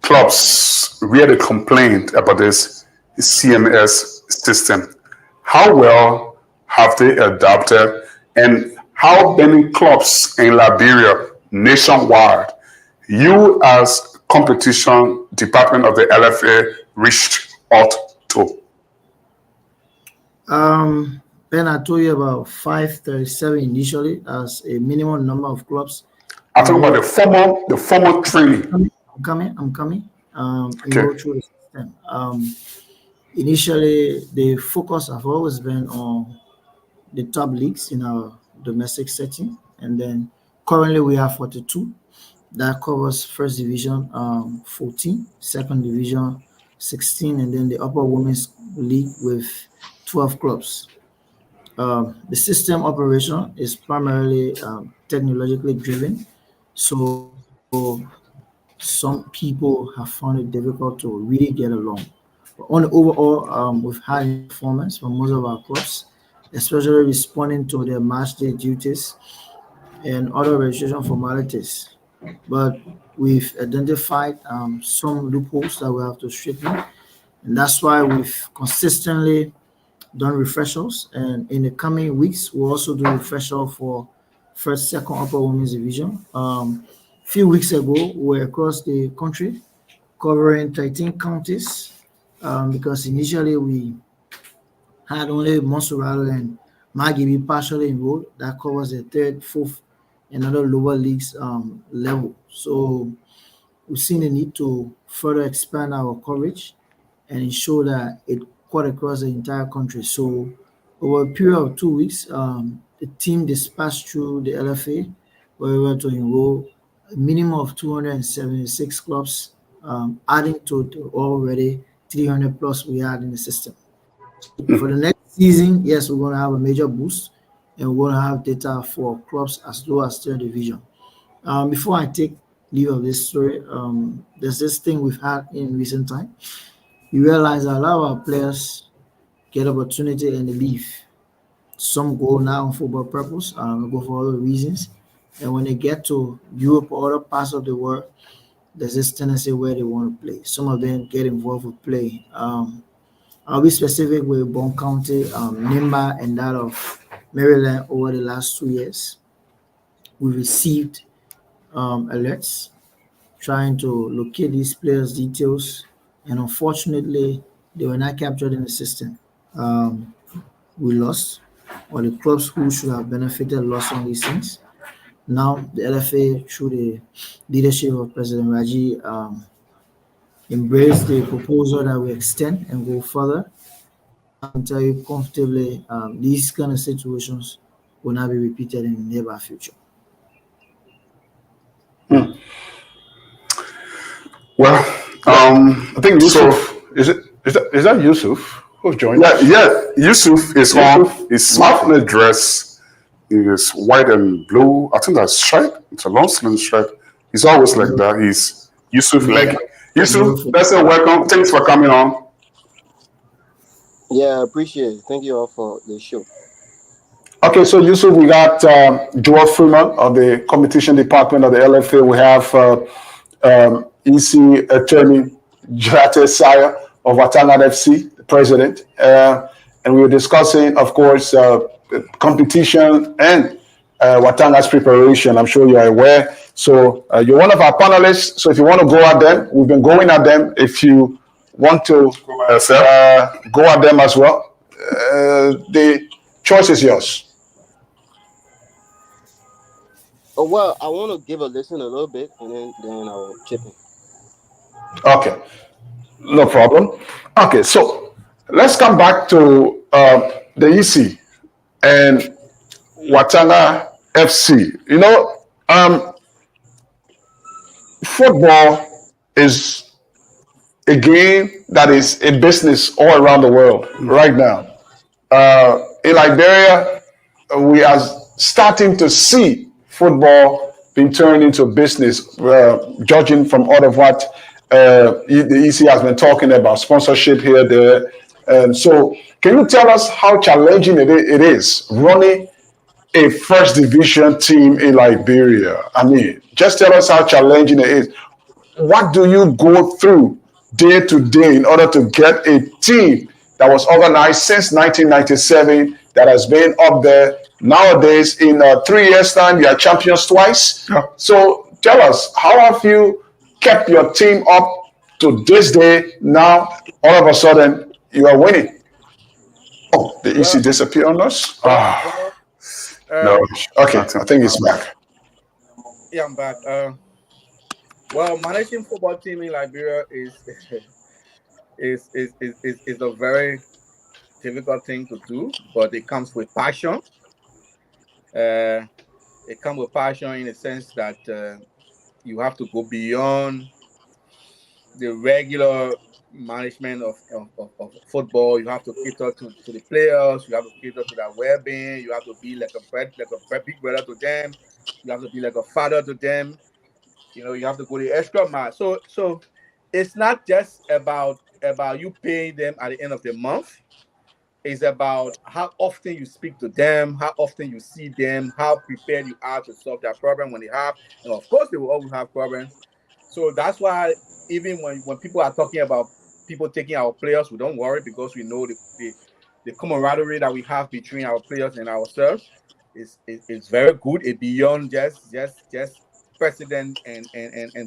clubs really complained about this CMS system. How well have they adapted, and how many clubs in Liberia nationwide you as competition department of the LFA reached out to? Ben, I told you about 537 initially as a minimum number of clubs. I'm talking about the formal training. I'm coming. Okay. Go through the system. Initially, the focus have always been on the top leagues in our domestic setting, and then currently we have 42. That covers first division 14, second division 16, and then the upper women's league with 12 clubs. The system operation is primarily technologically driven, so some people have found it difficult to really get along. But on the overall, we've had performance from most of our clubs, especially responding to their match day duties and other registration formalities. But we've identified some loopholes that we have to straighten, and that's why we've consistently done refreshals. And in the coming weeks, we'll also do refresher for first, second, upper women's division. Few weeks ago, we were across the country covering 13 counties because initially we had only Monserrato and Magibi partially enrolled. That covers the third, fourth, and other lower leagues level. So we've seen the need to further expand our coverage and ensure that it cut across the entire country. So over a period of 2 weeks, the team dispatched through the LFA were able to enroll a minimum of 276 clubs, adding to the already 300 plus we had in the system. For the next season, yes, we're going to have a major boost, and we're going to have data for clubs as low as third division. Before I take leave of this story, there's this thing we've had in recent time. You realize that a lot of our players get opportunity and they leave. Some go now for football purpose, go for other reasons. And when they get to Europe or other parts of the world, there's this tendency where they want to play. Some of them get involved with play. I'll be specific with Bond County, NIMBA, and that of Maryland over the last 2 years. We received alerts trying to locate these players' details, and unfortunately, they were not captured in the system. We lost, or the clubs who should have benefited lost on these things. Now, the LFA, through the leadership of President Raji, embrace the proposal that we extend and go further. I can tell you comfortably, these kind of situations will not be repeated in the near future. Well, I think Yusuf, is that Yusuf who's joined? Yeah, Yusuf is on his smart dress. He is white and blue. I think that's stripe. It's a long sleeve stripe. He's always like that. He's Yusuf like Yusuf. That's a welcome. Thanks for coming on. Yeah, I appreciate it. Thank you all for the show. Okay, so Yusuf, we got Joel Freeman of the competition department of the LFA. We have EC attorney Jate Saya of Watanga FC, the president. And we were discussing, of course, competition and Watanga's preparation. I'm sure you are aware. So you're one of our panelists. So if you want to go at them, we've been going at them. If you want to go at them as well, the choice is yours. Oh, well, I want to give a listen a little bit, and then I will chip in. Okay, no problem. Okay, so let's come back to the EC and Watanga FC. You know, football is a game that is a business all around the world right now. In Liberia, we are starting to see football being turned into business, judging from all of what the EC has been talking about, sponsorship here, there. And so can you tell us how challenging it is running a first division team in Liberia? I mean, just tell us how challenging it is. what do you go through day to day in order to get a team that was organized since 1997 that has been up there? Nowadays, in 3 years' time, you are champions twice. Yeah. So tell us, how have you kept your team up to this day? Now, all of a sudden, you are winning. Oh, the EC disappeared on us? Ah, Well, no. Okay, I think it's back. yeah, I'm back. Well, managing football team in Liberia is a very difficult thing to do, but it comes with passion. It comes with passion in the sense that you have to go beyond the regular management of football. You have to cater to the players. You have to cater to their well-being. You have to be like a big brother to them. You have to be like a father to them. You know, you have to go the extra mile. So it's not just about you paying them at the end of the month. It's about how often you speak to them, how often you see them, how prepared you are to solve their problem when they have. And of course, they will always have problems. So that's why even when people are talking about people taking our players, we don't worry because we know the camaraderie that we have between our players and ourselves is very good. It beyond just president and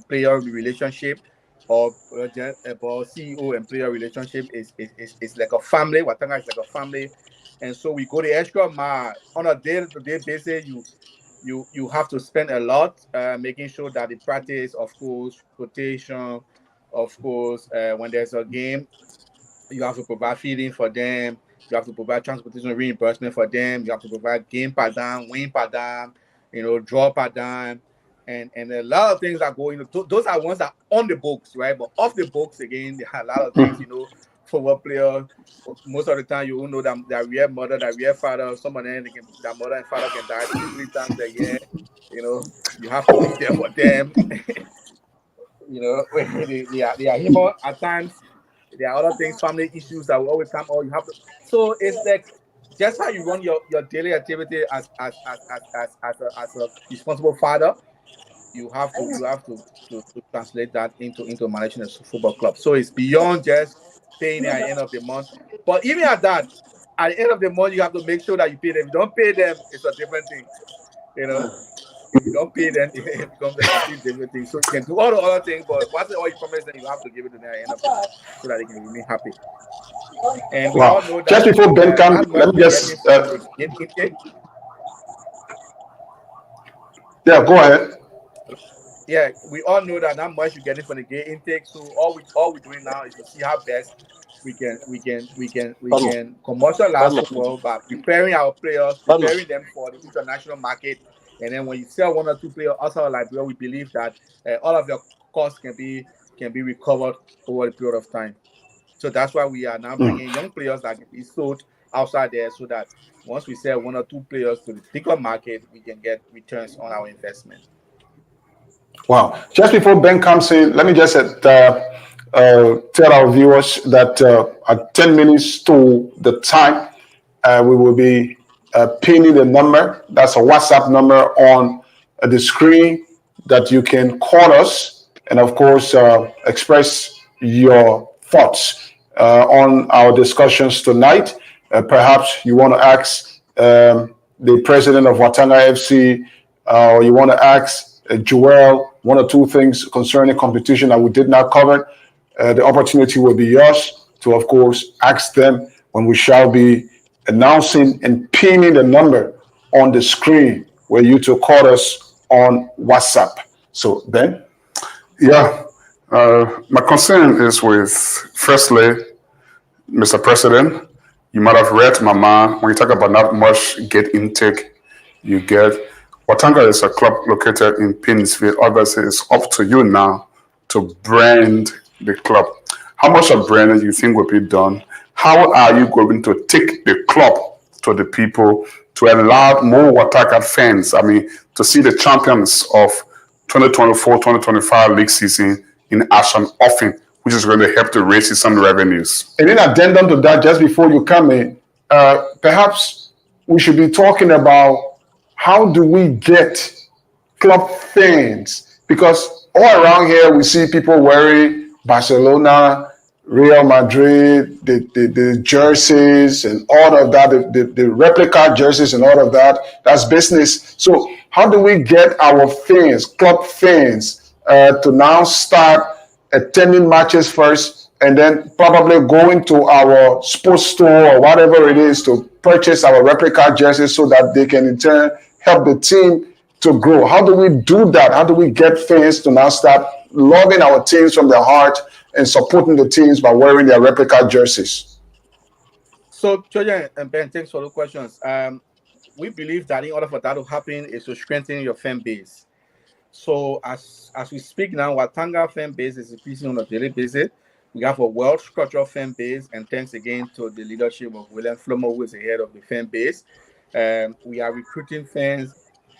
player relationship or just about CEO and player relationship is like a family. Watanga is like a family, and so we go the extra mile on a day-to-day basis. You have to spend a lot making sure that the practice, of course, rotation, of course, when there's a game, you have to provide feeding for them. You have to provide transportation reimbursement for them. You have to provide game per dime, win per dime, draw per dime. And a lot of things are going. Those are ones that are on the books, right? But off the books, again, there are a lot of things, football player. Most of the time, you will know that their real mother, their real father, some of them, their mother and father can die 2-3 times a year. You have to be there for them. They are human at times. There are other things, family issues that will always come. Or you have to. So it's like just how you run your daily activity as a responsible father. You have to translate that into managing a football club. So it's beyond just paying at the end of the month. But even at that, at the end of the month, you have to make sure that you pay them. If you don't pay them, it's a different thing. If you don't pay them, it becomes a complete different thing. So you can do all the other things, but once all you promise them, you have to give it to them at the end of the month so that they can remain happy. And we all know that just before Ben comes, let me just yeah, go ahead. Yeah, we all know that not much you're getting from the gate intake. So all we're doing now is to see how best we can commercialize football by preparing our players, preparing them for the international market. And then when you sell 1 or 2 players outside of Liberia, we believe that all of your costs can be recovered over a period of time. So that's why we are now bringing young players that can be sold outside there, so that once we sell 1 or 2 players to the bigger market, we can get returns on our investment. Wow. Just before Ben comes in, let me just tell our viewers that at 10 minutes to the time, we will be pinning the number. That's a WhatsApp number on the screen that you can call us and, of course, express your thoughts on our discussions tonight. Perhaps you want to ask the president of Watanga FC, or you want to ask Joel 1 or 2 things concerning competition that we did not cover. The opportunity will be yours to, of course, ask them when we shall be announcing and pinning the number on the screen where you to call us on WhatsApp. So, Ben? Yeah. My concern is with, firstly, Mr. President, you might have read my mind when you talk about not much gate intake you get. Watanga is a club located in Pinsville. Obviously, it's up to you now to brand the club. How much of branding do you think will be done? How are you going to take the club to the people to allow more Watanga fans, to see the champions of 2024-2025 league season in action often, which is going to help to raise some revenues? And in addendum to that, just before you come in, perhaps we should be talking about how do we get club fans? Because all around here we see people wearing Barcelona, Real Madrid, the jerseys and all of that, the replica jerseys and all of that. That's business. So how do we get our fans, club fans, to now start attending matches first and then probably going to our sports store or whatever it is to purchase our replica jerseys so that they can in turn help the team to grow? How do we do that? How do we get fans to now start loving our teams from their heart and supporting the teams by wearing their replica jerseys? So, Georgia and Ben, thanks for the questions. We believe that in order for that to happen is to strengthen your fan base. So as we speak now, Watanga fan base is increasing on a daily basis. We have a well-structured fan base, and thanks again to the leadership of William Flomo, who is the head of the fan base. We are recruiting fans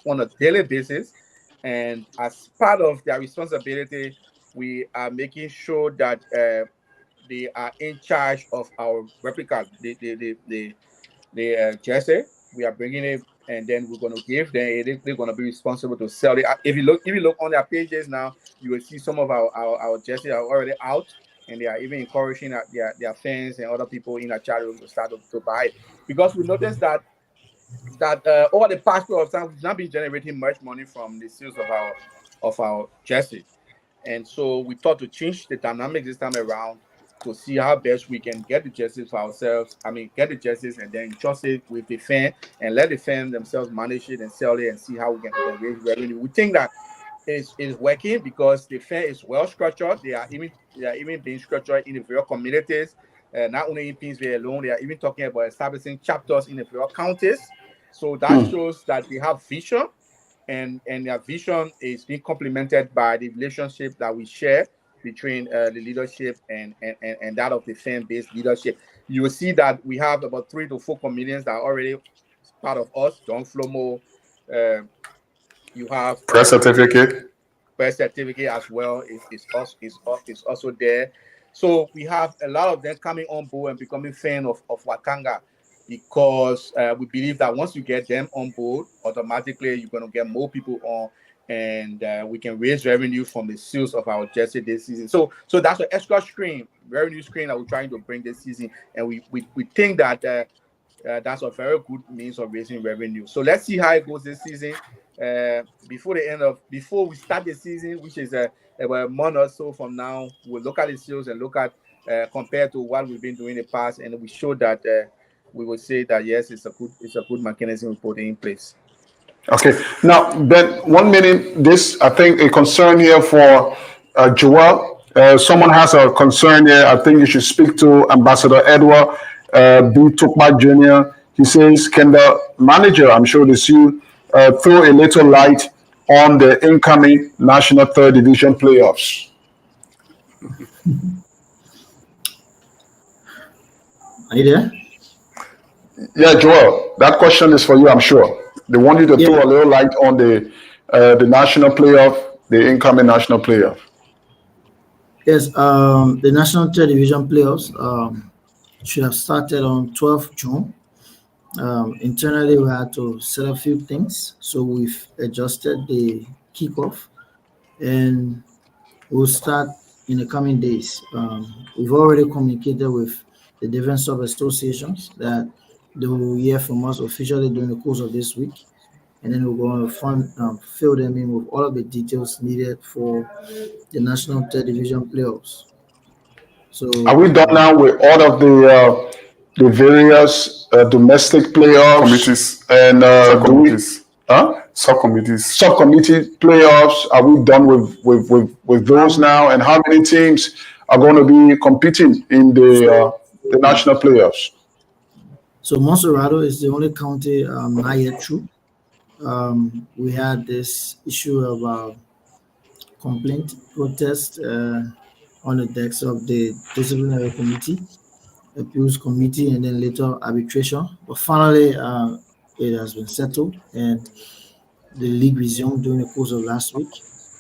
on a daily basis, and as part of their responsibility, we are making sure that they are in charge of our replica, the jersey. We are bringing it, and then we're going to give them. They're going to be responsible to sell it. If you look on their pages now, you will see some of our jerseys are already out, and they are even encouraging their fans and other people in our charity to start to buy it, because we noticed that over the past period of time, we've not been generating much money from the sales of our jersey, and so we thought to change the dynamic this time around to see how best we can get the jerseys for ourselves. Get the jerseys and then trust it with the fan and let the fan themselves manage it and sell it and see how we can raise revenue. We think that is working because the fan is well structured. They are even being structured in the various communities. Not only in Pinsville alone, they are even talking about establishing chapters in the various counties. So that shows that they have vision, and their vision is being complemented by the relationship that we share between the leadership and that of the fan-based leadership. You will see that we have about 3 to 4 comedians that are already part of us. John Flomo, you have Press certificate as well is also there. So we have a lot of them coming on board and becoming fan of Watanga, because we believe that once you get them on board, automatically you're going to get more people on, and we can raise revenue from the sales of our jersey this season. So that's an extra revenue stream that we're trying to bring this season, and we think that that's a very good means of raising revenue. So let's see how it goes this season. Before we start the season, which is about a month or so from now, we'll look at the sales and look at compared to what we've been doing in the past, and we show that we will say that yes, it's a good mechanism we put in place. Okay. Now, Ben, 1 minute. This, I think, a concern here for Joel. Someone has a concern here. I think you should speak to Ambassador Edward B. Tukma Jr. He says, can the manager, I'm sure it's you, throw a little light on the incoming National Third Division playoffs? Are you there? Yeah, Joel, that question is for you, I'm sure. They want you to throw a little light on the national playoff, the incoming national playoff. Yes, the National Third Division playoffs should have started on 12th June. Internally, we had to set a few things, so we've adjusted the kickoff, and we'll start in the coming days. We've already communicated with the different sub-associations that they will hear from us officially during the course of this week, and then we're going to fill them in with all of the details needed for the National Third Division playoffs. So, are we done now with all of the various domestic playoffs committees and subcommittees? Subcommittee playoffs? Are we done with those now? And how many teams are going to be competing in the national playoffs? So Monserrado is the only county not yet through. We had this issue of complaint protest on the decks of the disciplinary committee, appeals committee, and then later arbitration. But finally, it has been settled, and the league resumed during the course of last week.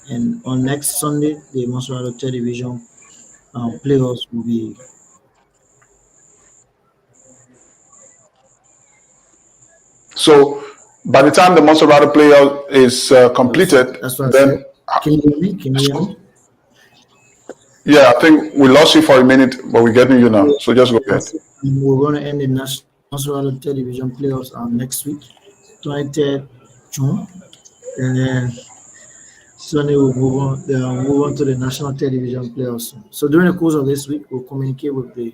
And on next Sunday, the Monserrado Third Division playoffs will be. So by the time the Monserrado playoff is completed, then Can you hear me? Can you hear me? Yeah, I think we lost you for a minute, but we're getting you now. So just go ahead. We're going to end the national television playoffs next week, 23rd June, and then Sunday we'll move on to the national television playoffs. So during the course of this week, we'll communicate with the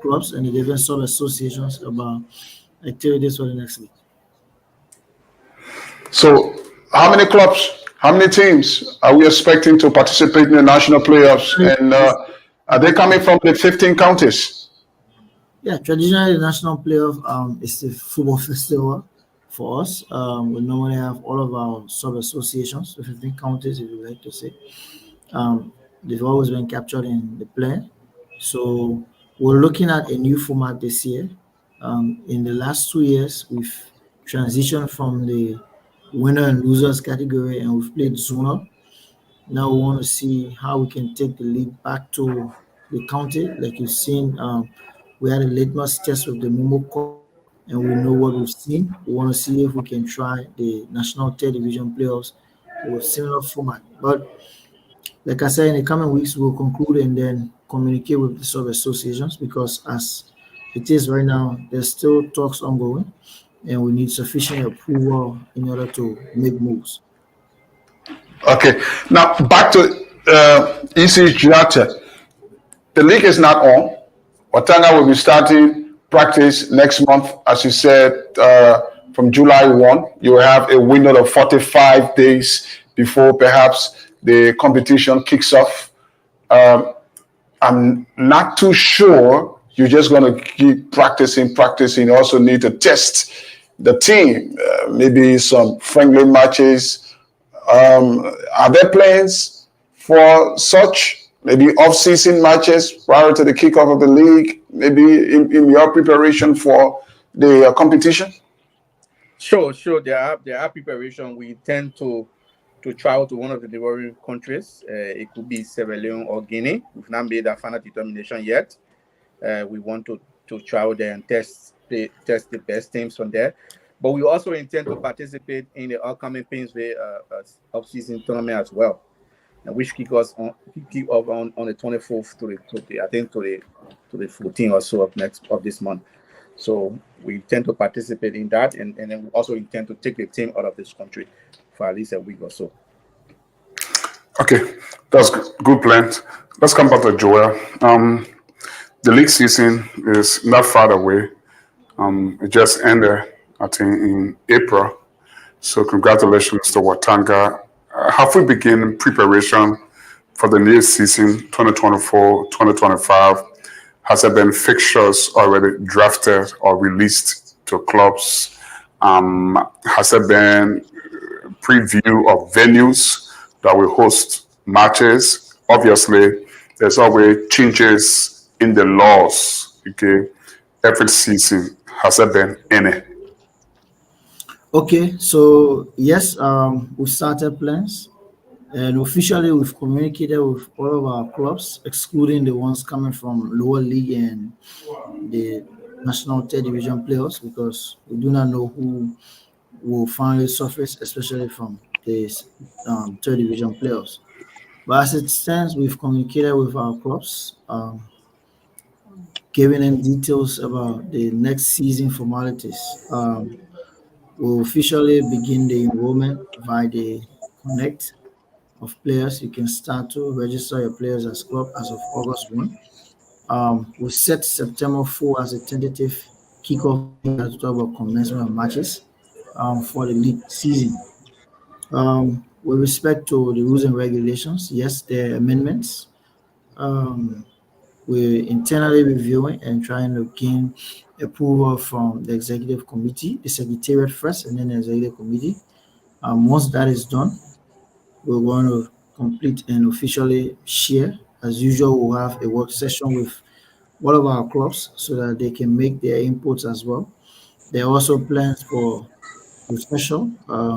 clubs and the different sub associations about activities for the next week. So how many clubs, how many teams are we expecting to participate in the national playoffs? And are they coming from the 15 counties? Yeah, traditionally the national playoff is the football festival for us. We normally have all of our sub associations, the 15 counties, if you like to say. They've always been captured in the plan. So we're looking at a new format this year. In the last 2 years, we've transitioned from the winner and losers category and we've played zonal. Now we want to see how we can take the league back to the county. Like you've seen, we had a litmus test with the Momo Cup and we know what we've seen. We want to see if we can try the national television playoffs with similar format. But like I said, in the coming weeks, we'll conclude and then communicate with the sub associations because as it is right now, there's still talks ongoing and we need sufficient approval in order to make moves. Okay. Now back to EC Giata. The league is not on. Watanga will be starting practice next month, as you said, from July 1. You will have a window of 45 days before perhaps the competition kicks off. I'm not too sure you're just going to keep practicing. You also need to test the team, maybe some friendly matches. Are there plans for such? Maybe off-season matches prior to the kickoff of the league, maybe in your preparation for the competition? Sure. There are preparation. We intend to travel to one of the neighboring countries. It could be Sierra Leone or Guinea. We've not made that final determination yet. We want to travel there and test the best teams from there. But we also intend to participate in the upcoming Painsway off-season tournament as well, which kick off on the 24th to the 14th or so of this month. So we intend to participate in that, and then we also intend to take the team out of this country for at least a week or so. Okay, that's good plan. Let's come back to Joel. The league season is not far away. It just ended, I think, in April. So congratulations to Watanga. Have we begun preparation for the new season, 2024-2025? Has there been fixtures already drafted or released to clubs? Has there been preview of venues that will host matches? Obviously, there's always changes in the laws, okay, every season. Has there been any? Okay, so yes, we've started plans and officially we've communicated with all of our clubs, excluding the ones coming from lower league and the national television playoffs, because we do not know who will finally surface, especially from the third division playoffs. But as it stands, we've communicated with our clubs, giving them details about the next season formalities. We'll officially begin the enrollment by the Connect of players. You can start to register your players as club as of August 1. We set September 4 as a tentative kickoff to talk about commencement of matches for the league season. With respect to the rules and regulations, yes, there are amendments. We're internally reviewing and trying to gain approval from the executive committee, the secretariat first, and then the executive committee. Once that is done, we're going to complete and officially share. As usual, we'll have a work session with all of our clubs so that they can make their inputs as well. There are also plans for the special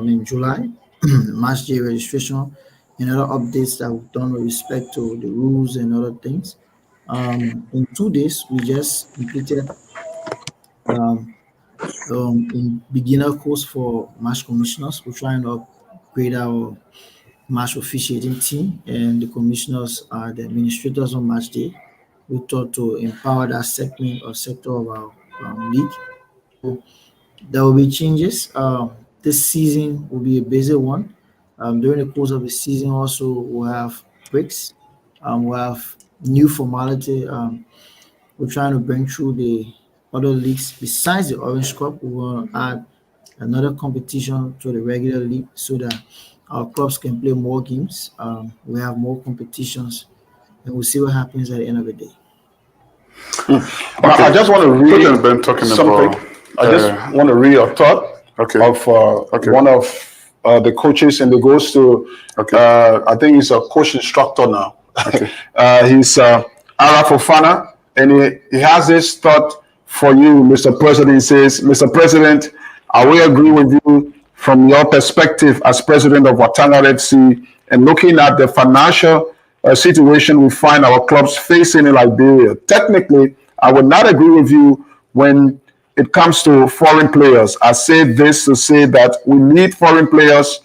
in July, March day registration, and other updates that we've done with respect to the rules and other things. In 2 days, we just completed in beginner course for match commissioners. We're trying to upgrade our match officiating team, and the commissioners are the administrators on match day. We thought to empower that segment or sector of our league. There will be changes. This season will be a busy one. During the course of the season, also we'll have breaks. We'll have new formality. We're trying to bring through the other leagues besides the Orange Cup. We want to add another competition to the regular league so that our clubs can play more games. We have more competitions, and we'll see what happens at the end of the day. Now, I just want to read President Ben talking something. about. I just want to read a thought Okay. of one of the coaches, and it goes to, I think he's a coach instructor now. He's Ara Fofana, and he has this thought for you, Mr. President. He says, Mr. President, I will agree with you from your perspective as president of Watanga FC and looking at the financial situation we find our clubs facing in Liberia. Technically, I would not agree with you when it comes to foreign players. I say this to say that we need foreign players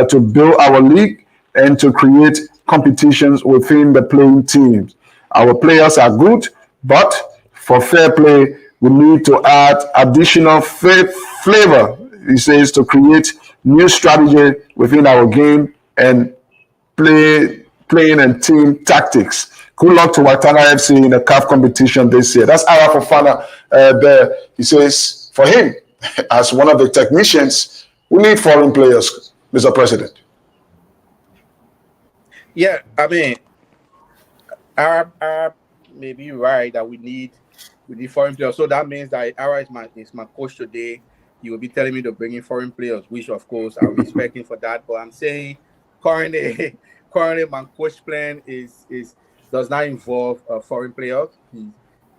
to build our league and to create competitions within the playing teams. Our players are good, but for fair play, we need to add additional flavor, he says, to create new strategy within our game and playing and team tactics. Good luck to Watanga FC in the CAF competition this year. That's Ara Fofana there. He says, for him, as one of the technicians, we need foreign players, Mr. President. Yeah, I mean, Arab may be right that we need foreign players. So that means that Ara is my coach today. He will be telling me to bring in foreign players, which of course I'm respecting for that. But I'm saying currently my coach plan does not involve foreign players.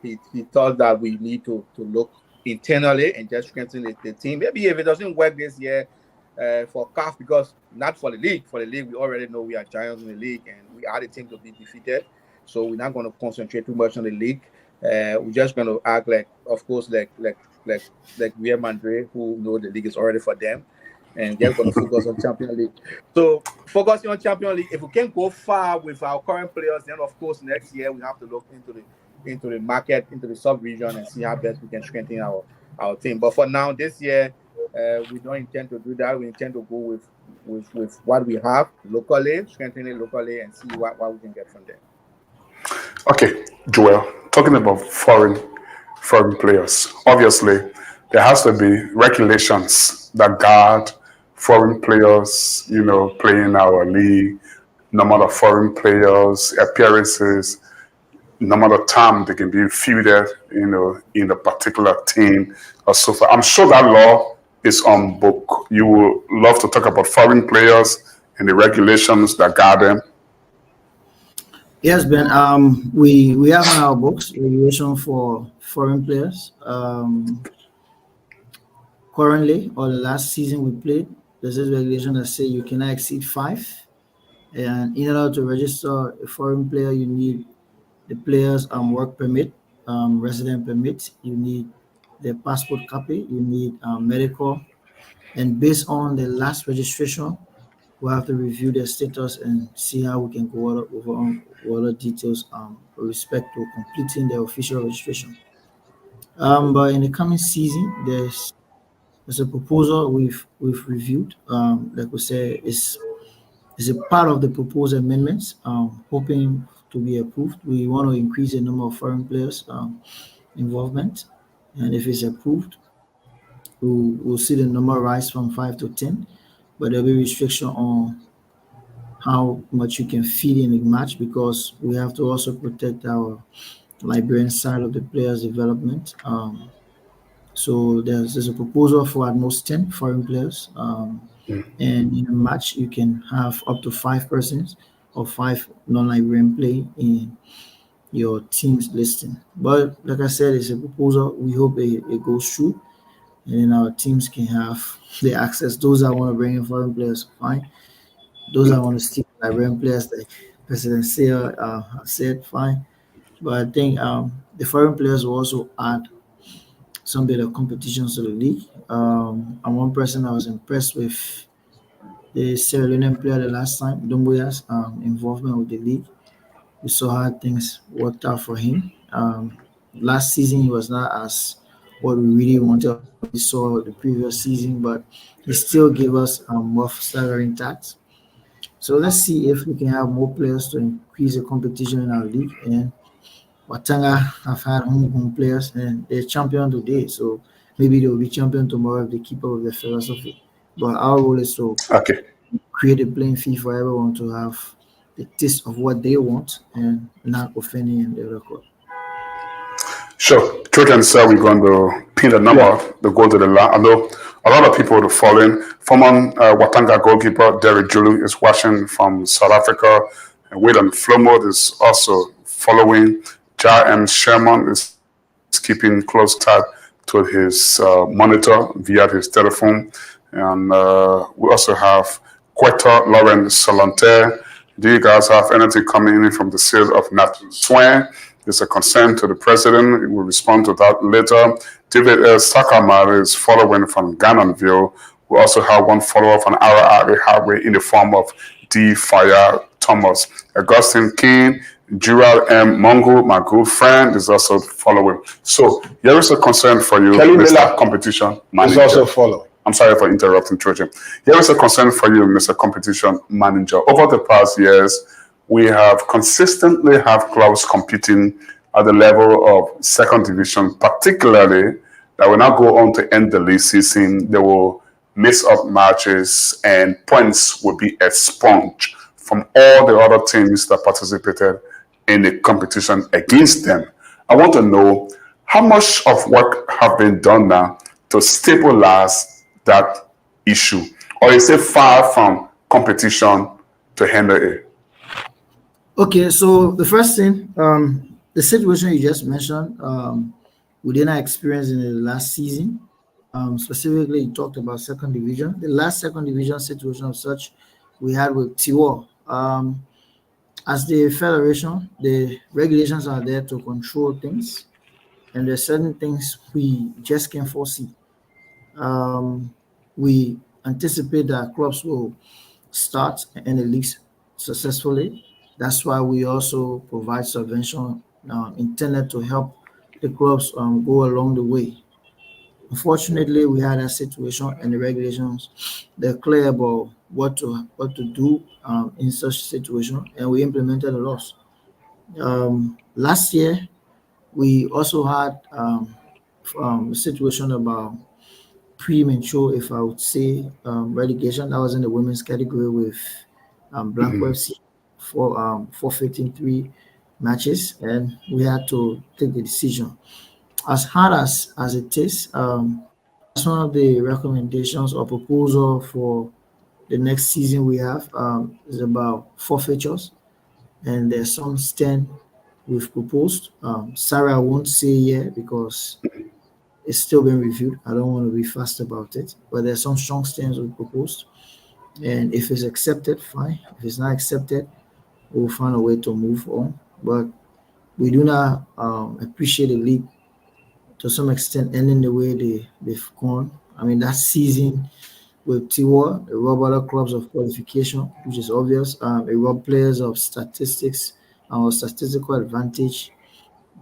He thought that we need to look internally and just strengthen the team. Maybe if it doesn't work this year for CAF, because not for the league. For the league, we already know we are giants in the league and we are the team to be defeated. So we're not going to concentrate too much on the league. We're just going to act like, of course, like Real Madrid, who know the league is already for them, and they're going to focus on Champions League. So focusing on Champions League, if we can go far with our current players, then of course next year we have to look into the market, into the sub-region, and see how best we can strengthen our team. But for now, this year, we don't intend to do that. We intend to go with what we have locally, strengthen it locally, and see what we can get from there. Okay, Joel, talking about foreign players, obviously there has to be regulations that guard foreign players, playing our league, number of foreign players, appearances, number of time they can be fielded, in a particular team or so forth. I'm sure that law is on book. You would love to talk about foreign players and the regulations that guard them. Yes, Ben. We have on our books regulation for foreign players. Currently, or the last season we played, there's this regulation that say you cannot exceed 5. And in order to register a foreign player, you need the player's work permit, resident permit. You need their passport copy. You need medical. And based on the last registration, we'll have to review their status and see how we can go over other details with respect to completing the official registration. But in the coming season, there's a proposal we've reviewed. Like we say, is a part of the proposed amendments, hoping to be approved. We want to increase the number of foreign players involvement, and if it's approved, we'll see the number rise from 5 to 10. But there'll be restriction on how much you can feed in the match, because we have to also protect our Liberian side of the players' development. So there's a proposal for at most 10 foreign players. And in a match, you can have up to 5 persons or 5 non-Liberian play in your team's listing. But like I said, it's a proposal. We hope it goes through, and then our teams can have the access. Those that want to bring in foreign players, fine. Those that want to stick with Liberian players, like President Sear said, fine. But I think the foreign players will also add some bit of competitions to the league. I'm one person I was impressed with the Sierra Leonean player the last time, Dumbuya's involvement with the league. We saw how things worked out for him. Last season, he was not as what we really wanted. We saw the previous season, but he still gave us more staggering stats. So let's see if we can have more players to increase the competition in our league. And Watanga have had homegrown players and they're champion today. So maybe they will be champion tomorrow if they keep up with their philosophy. But our role is to Okay. create a playing field for everyone to have the taste of what they want and not offending in the record. Sure. Children said we're going to pin the number to go to the line. I know a lot of people are following. Former Watanga goalkeeper Derek Julu is watching from South Africa. And Wayland Flomo is also following. Jar M. Sherman is keeping close tab to his monitor via his telephone. And we also have Quetta Lauren Solante. Do you guys have anything coming in from the sale of Nat Swain? It's a concern to the president. We will respond to that later. David Sakamar is following from Ganonville. We also have one follower from Ara Highway in the form of D. Fire Thomas. Augustine King, Gerald M. Mongo, my good friend, is also following. So here is a concern for you, Kelly Mr. Miller Competition is Manager. also following. I'm sorry for interrupting, Trojan. Here is a concern for you, Mr. Competition Manager. Over the past years, we have consistently have clubs competing at the level of second division, particularly that will not go on to end the league season. They will miss up matches and points will be expunged from all the other teams that participated in the competition against them. I want to know how much of work have been done now to stabilize that issue, or is it far from competition to handle it? Okay, so the first thing, the situation you just mentioned, we did not experience in the last season. Specifically, you talked about second division. The last second division situation of such we had with Tiwa. As the federation, the regulations are there to control things, and there's certain things we just can't foresee. We anticipate that clubs will start and the leagues successfully. That's why we also provide subvention intended to help the clubs go along the way. Unfortunately, we had a situation and the regulations they're clear about what to do in such situation, and we implemented the laws. Last year, we also had a situation about premature, if I would say, relegation. That was in the women's category with Blanco FC for forfeiting 3 matches, and we had to take the decision. As hard as it is, that's one of the recommendations or proposal for the next season we have is about forfeitures, and there's some stand we've proposed. Sarah won't say yet because it's still being reviewed. I don't want to be fast about it, but there's some strong stands we proposed. And if it's accepted, fine. If it's not accepted, we'll find a way to move on. But we do not appreciate the league to some extent ending the way they've gone. I mean, that season with Tiwa, it robbed other clubs of qualification, which is obvious. It robbed players of statistics, our statistical advantage.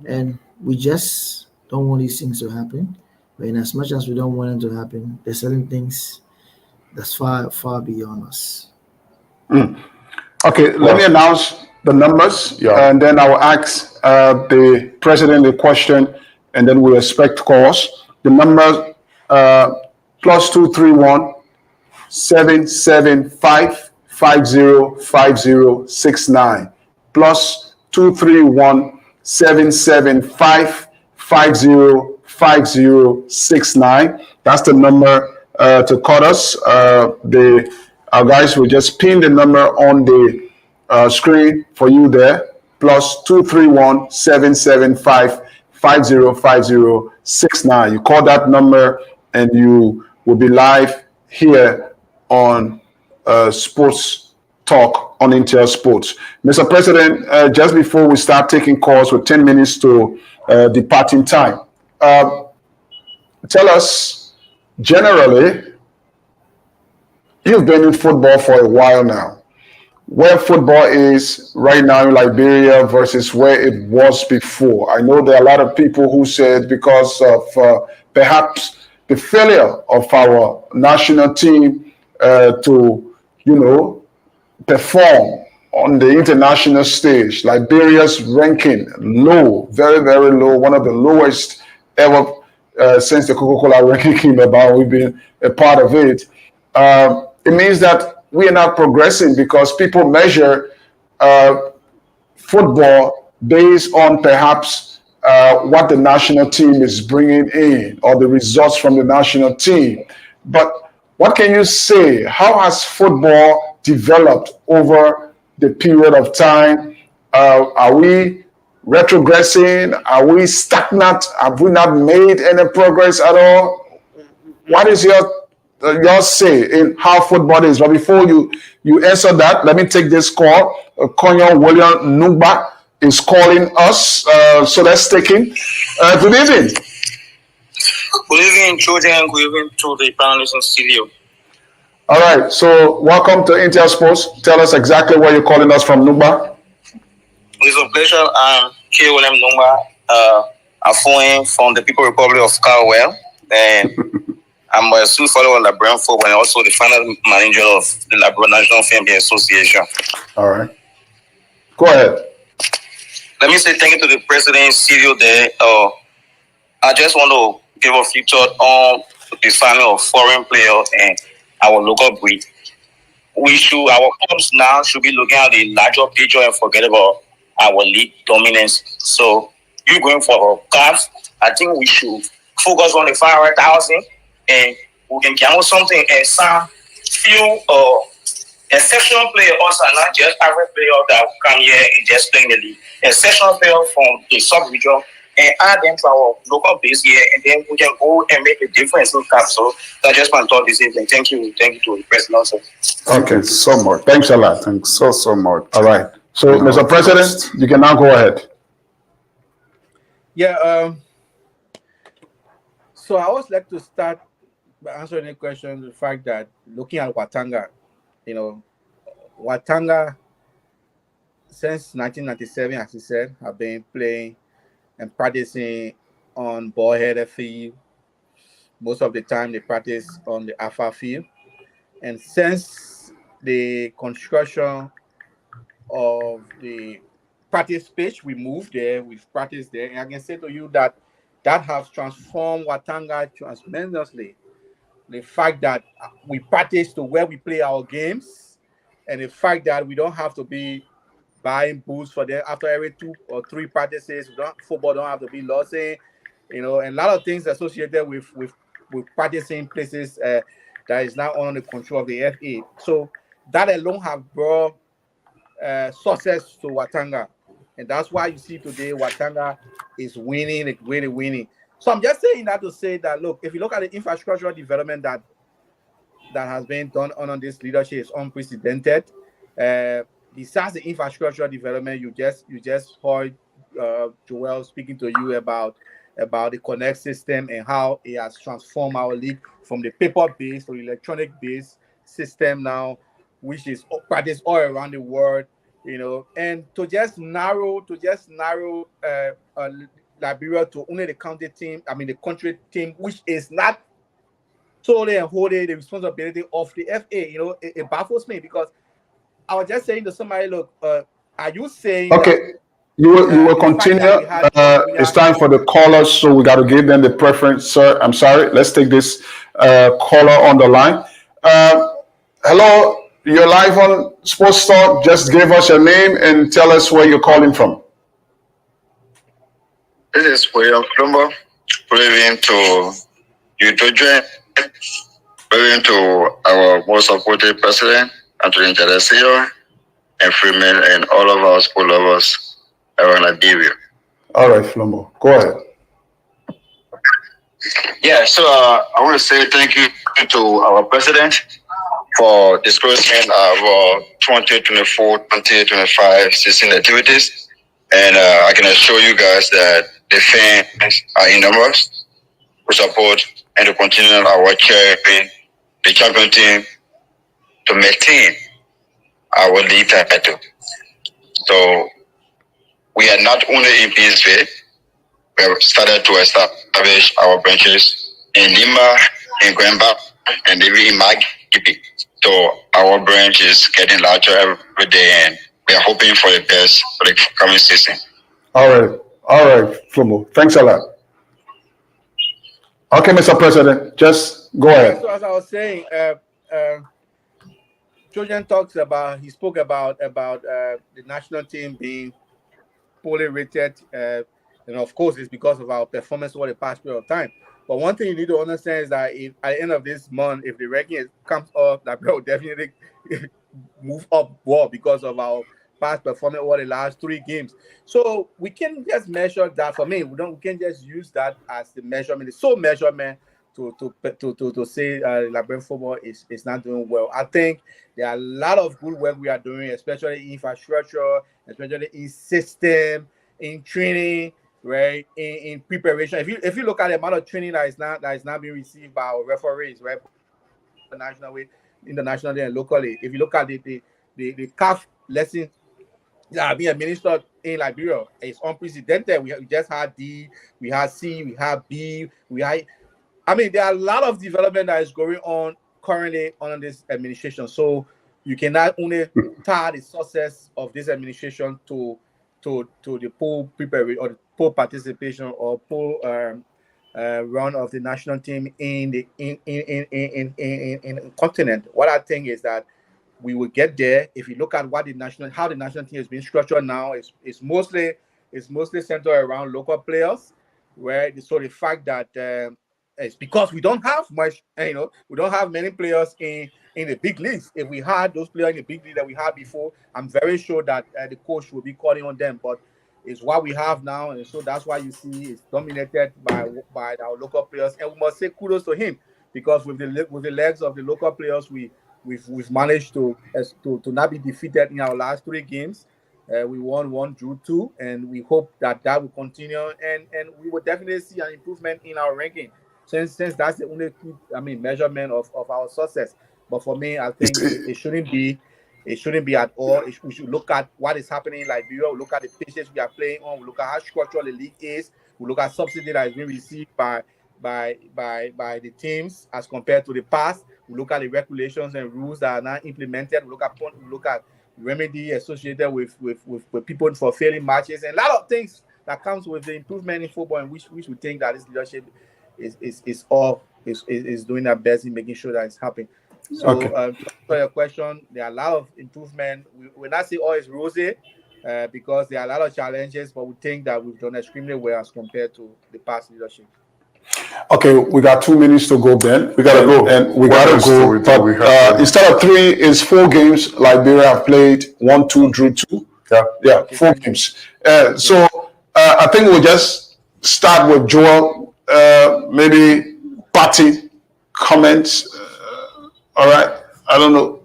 And we just don't want these things to happen. But in as much as we don't want them to happen, there's certain things that's far, far beyond us. Okay, let me announce the numbers, and then I will ask the president a question, and then we'll expect calls. The number +231 775 505069 +231 775 505069. That's the number to call us. Our guys will just pin the number on the screen for you there. +231 775 505069. You call that number and you will be live here on Sports Talk on Intel Sports. Mr. President, just before we start taking calls with 10 minutes to departing time, tell us generally, you've been in football for a while now. Where football is right now in Liberia versus where it was before. I know there are a lot of people who said because of perhaps the failure of our national team to, perform on the international stage. Liberia's ranking low, very, very low, one of the lowest ever since the Coca-Cola ranking came about. We've been a part of it. It means that we are not progressing because people measure football based on perhaps what the national team is bringing in or the results from the national team. But what can you say? How has football developed over the period of time? Are we retrogressing? Are we stagnant? Have we not made any progress at all? What is your say in how football is? But before you answer that, let me take this call. Konyo William Nugba is calling us, so let's take him. Good evening. Good evening, children. Good evening to the panelists in studio. All right, so welcome to Intel Sports. Tell us exactly where you're calling us from, Nugba. It's a pleasure. I'm K. William Nugba. I'm from the People Republic of Carwell, and I'm a still follower of the Brentford and also the final manager of the Liberia National Family Association. All right. Go ahead. Let me say thank you to the president studio there. I just want to give a few thoughts on the signing of foreign players and our local breed. Our clubs now should be looking at the larger picture and forget about our league dominance. So you going for a CAF, I think we should focus on the 500,000 and we can get something and some few exceptional players also, not just average players that come here and just play in the league. Exceptional players from the sub-region and add them to our local base here, and then we can go and make a difference in CAF. So that's just my thought this evening. Thank you. Thank you to the president also. Okay, so much. Thanks a lot. Thanks so much. All right. So, Mr. President, you can now go ahead. Yeah. So I always like to start by answering the question, the fact that looking at Watanga, Watanga since 1997, as you said, have been playing and practicing on ball-headed field. Most of the time they practice on the alpha field. And since the construction of the practice pitch, we moved there, we've practiced there. And I can say to you that has transformed Watanga tremendously. The fact that we practice to where we play our games, and the fact that we don't have to be buying booze for them after every 2 or 3 practices. Football don't have to be losing, and a lot of things associated with practicing places that is now under the control of the FA. So that alone have brought success to Watanga, and that's why you see today Watanga is winning, it's really winning. So I'm just saying that to say that, look, if you look at the infrastructural development that has been done under this leadership, is unprecedented. Besides the infrastructural development, you just heard Joel speaking to you about the Connect system and how it has transformed our league from the paper-based to electronic-based system now, which is practiced all around the world, and to just narrow Liberia to only the the country team, which is not solely and wholly the responsibility of the FA. It baffles me because I was just saying to somebody, look, are you saying okay, that, you will continue. It's time for the callers, so we got to give them the preference, sir. I'm sorry. Let's take this caller on the line. Hello, you're live on Sports Talk. Just give us your name and tell us where you're calling from. This is William Plumber, praying to you to join, praying to our most supported president, Anthony Tadasio, and Freeman, and all of our sport lovers around Liberia. All right, Flambo, go ahead. Yeah, so I want to say thank you to our president for disclosing our 2024-2025 season activities. And I can assure you guys that the fans are in numbers who support and to continue our cheering the champion team to maintain our league title. So we are not only in PSV, we have started to establish our branches in Lima, in Guemba, and even in Magipi. So our branch is getting larger every day, and we are hoping for the best for the coming season. All right, Flomo. Thanks a lot. Okay, Mr. President, just go ahead. So as I was saying, Trojan he spoke about the national team being poorly rated, and of course it's because of our performance over the past period of time. But one thing you need to understand is that if at the end of this month, if the ranking comes up, that will definitely move up more because of our past performance over the last 3 games. So we can just measure that. For me, we can just use that as the measurement, the sole measurement to say Liberian football is not doing well. I think there are a lot of good work we are doing, especially in infrastructure, especially in system, in training, right, in preparation. If you look at the amount of training that is not being received by our referees, right, internationally and locally. If you look at the CAF lessons that are being administered in Liberia, it's unprecedented. We just had D, we had C, we had B, there are a lot of development that is going on currently under this administration. So you cannot only tie the success of this administration to the poor preparation or the poor participation or poor run of the national team in the continent. What I think is that we will get there if you look at how the national team has been structured now. It's mostly centered around local players, where so the fact that it's because we don't have much, we don't have many players in the big leagues. If we had those players in the big league that we had before, I'm very sure that the coach will be calling on them. But it's what we have now, and so that's why you see it's dominated by our local players. And we must say kudos to him, because with the legs of the local players, we've managed to not be defeated in our last 3 games. We won 1, drew 2, and we hope that will continue, and we will definitely see an improvement in our ranking. Since that's the only measurement of our success. But for me, I think it shouldn't be at all. We should look at what is happening in Liberia. We look at the pitches we are playing on. We look at how structural the league is. We look at subsidy that is being received by the teams as compared to the past. We look at the regulations and rules that are not implemented. We look at remedy associated with people for failing matches, and a lot of things that comes with the improvement in football, and which we think that this leadership is doing their best in making sure that it's happening. So, Okay. To answer your question, there are a lot of improvement. We will not say all is rosy, because there are a lot of challenges, but we think that we've done extremely well as compared to the past leadership. Okay, we got 2 minutes to go, Ben. We gotta go. And we What gotta else go. do we do? But We have to- instead of 3, it's 4 games. Liberia have played 1, 2, drew 2. Yeah, 4 games. So I think we'll just start with Joel. Maybe party comments. All right. I don't know.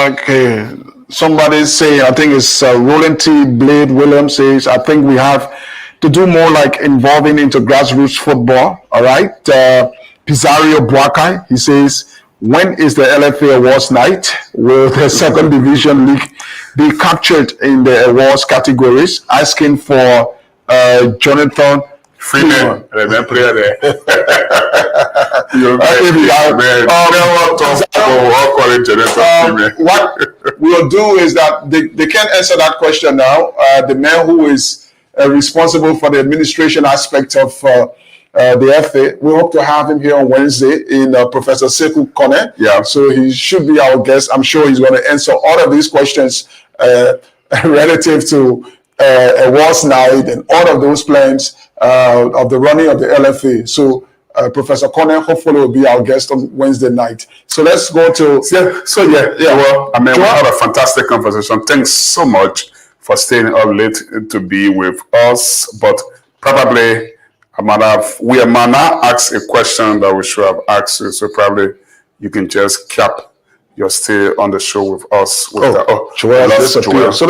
Okay. Somebody say, I think it's Roland T. Blade Williams says, I think we have to do more like involving into grassroots football. All right. Pizario Buakai, he says, when is the LFA Awards night? Will the second division league be captured in the awards categories? Asking for Jonathan Freeman, the player there. What we'll do is that they can't answer that question now. The man who is responsible for the administration aspect of the FA, we hope to have him here on Wednesday in Professor Sekou Kone. Yeah. So he should be our guest. I'm sure he's going to answer all of these questions relative to awards night and all of those plans of the running of the LFA. So Professor Kone hopefully will be our guest on Wednesday night. So let's go to Well, we had a fantastic conversation. Thanks so much for staying up late to be with us. But probably we might not ask a question that we should have asked you. So probably you can just cap your stay on the show with us. Joel disappeared. So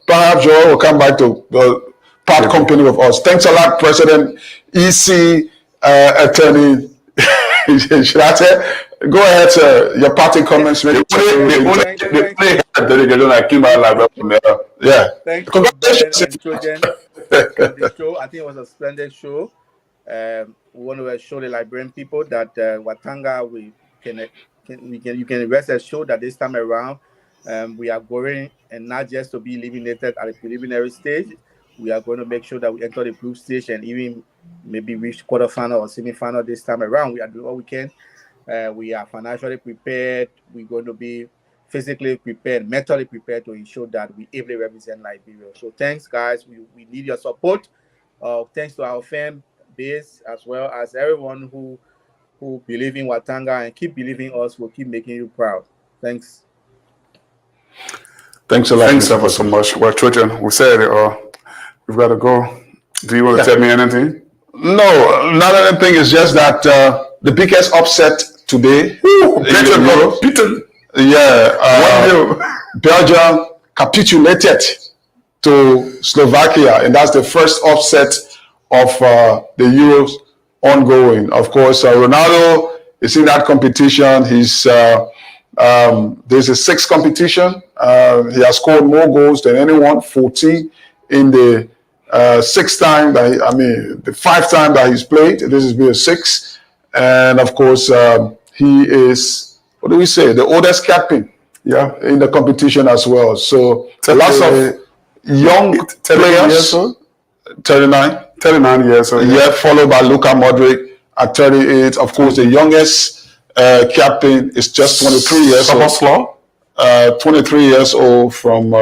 perhaps Joel will come back to part company with us. Thanks a lot, President EC Attorney Should I say? Go ahead, sir. Your parting comments. They play delegation like came out like from there. Yeah. Thank you, Congratulations. Ben and Trojan, for the show. I think it was a splendid show. We want to show the Liberian people that Watanga, you can rest assured that this time around, we are going, and not just to be eliminated at the preliminary stage. We are going to make sure that we enter the group stage and even maybe reach quarterfinal or semi-final this time around. We are doing all we can. We are financially prepared. We're going to be physically prepared, mentally prepared to ensure that we ably represent Liberia. So thanks, guys. We need your support. Thanks to our fan base as well as everyone who believe in Watanga and keep believing us. We'll keep making you proud. Thanks. Thanks a lot. Thanks ever so much. Well, Trojan, we said we've got to go. Do you want to tell me anything? No, not anything. It's just that the biggest upset today. Belgium capitulated to Slovakia, and that's the first upset of the Euros ongoing. Of course, Ronaldo is in that competition. He's there's a sixth competition. He has scored more goals than anyone, 14 in the the 5 times that he's played. This is be a 6, and of course he is, what do we say, the oldest captain, in the competition as well. So lots of young players. 39 years old. Yeah, followed by Luka Modric at 38. Of course, the youngest captain is just 23 years old. 23 years old from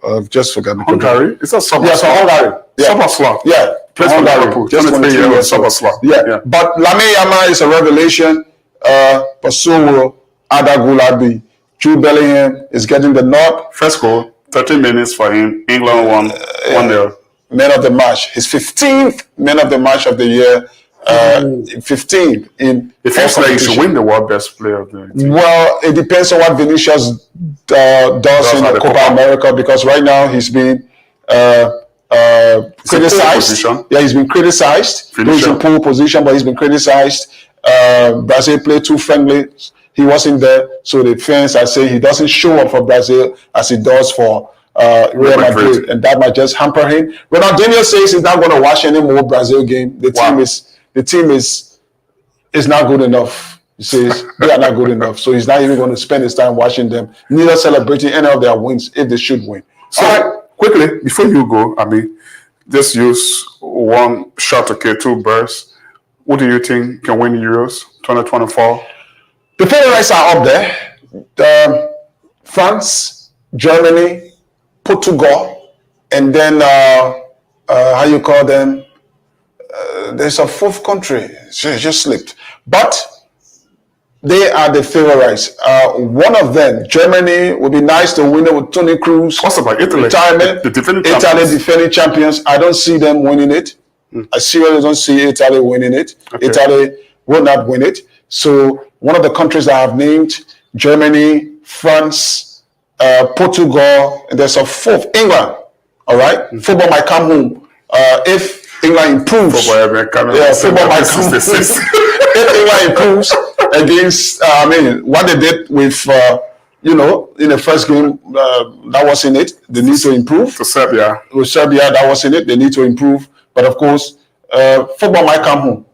I've just forgotten. Hungary. It's a Soboslai. Yeah, from Hungary. Yeah. Soboslai. Yeah, Plays for Liverpool. Just 23 years old. Soboslai. Yeah. But Lamine Yamal is a revelation. Pasuro, Ada Gulabi, Jude Bellingham is getting the nod. First goal, 13 minutes for him. England won 1-0. Man of the match. His 15th man of the match of the year. 15th in. It feels like he should win the world best player of the team. Well, it depends on what Vinicius does in the Copa America, because right now he's been criticized. Yeah, he's been criticized. He's in pole position, but he's been criticized. Brazil played 2 friendlies. He wasn't there, so the fans are saying he doesn't show up for Brazil as he does for Real Madrid, and that might just hamper him. Ronaldinho says he's not going to watch any more Brazil game. The team is not good enough. He says they are not good enough, so he's not even going to spend his time watching them, neither celebrating any of their wins if they should win. So quickly, before you go, just use one shot to kill 2 birds. Who do you think can win Euros 2024? The favorites are up there. France, Germany, Portugal, and then how you call them? There's a 4th country. It just slipped. But they are the favorites. One of them, Germany, would be nice to win it with Toni Kroos. What's about Italy? Retirement. The defending Italy champions. defending champions. I don't see them winning it. I seriously don't see Italy winning it. Okay. Italy will not win it. So one of the countries that I've named, Germany, France, Portugal, and there's a 4th, England. All right? Football might come home. If England improves. Football might come home. If England improves against, what they did with, in the first game, that was in it. They need to improve. To Serbia. With Serbia, that was in it. They need to improve. But of course, football might come home.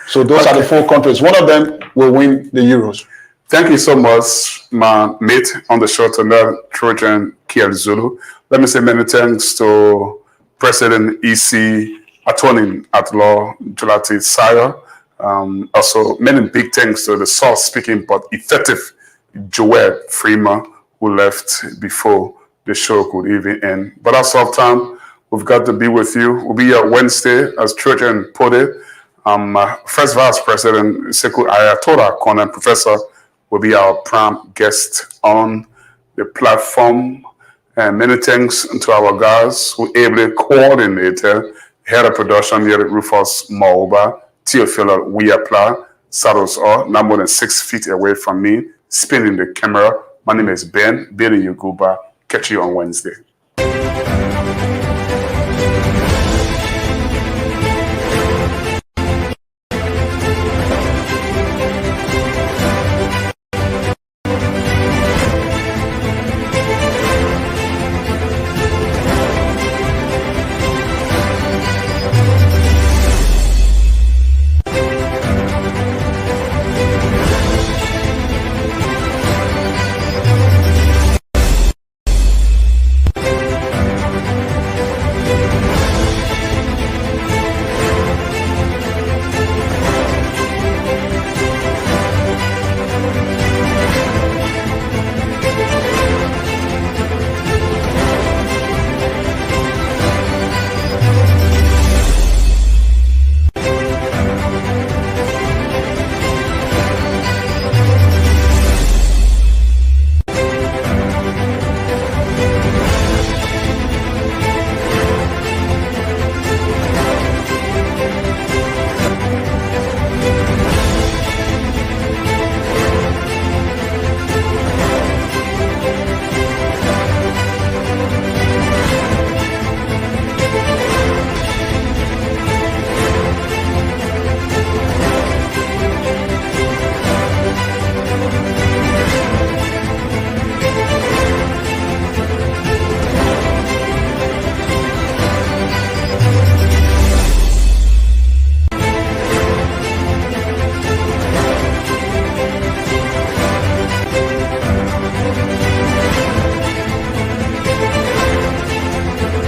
So those are the 4 countries. One of them will win the Euros. Thank you so much, my mate on the show tonight, Trojan Kiel Zulu. Let me say many thanks to President EC Attorney at Law Julati Sayo. Also, many big thanks to the soft speaking but effective Joel Freeman, who left before the show could even end. But as of time, we've got to be with you. We'll be here Wednesday, as Trojan put it. First Vice President Sekou Ayatola Konan Professor will be our prime guest on the platform. And many thanks to our guys who ably coordinated, head of production here at Rufus Maoba, Theophila Wiapla, Saddles are not more than 6 feet away from me, spinning the camera. My name is Ben, bidding you goodbye. Catch you on Wednesday.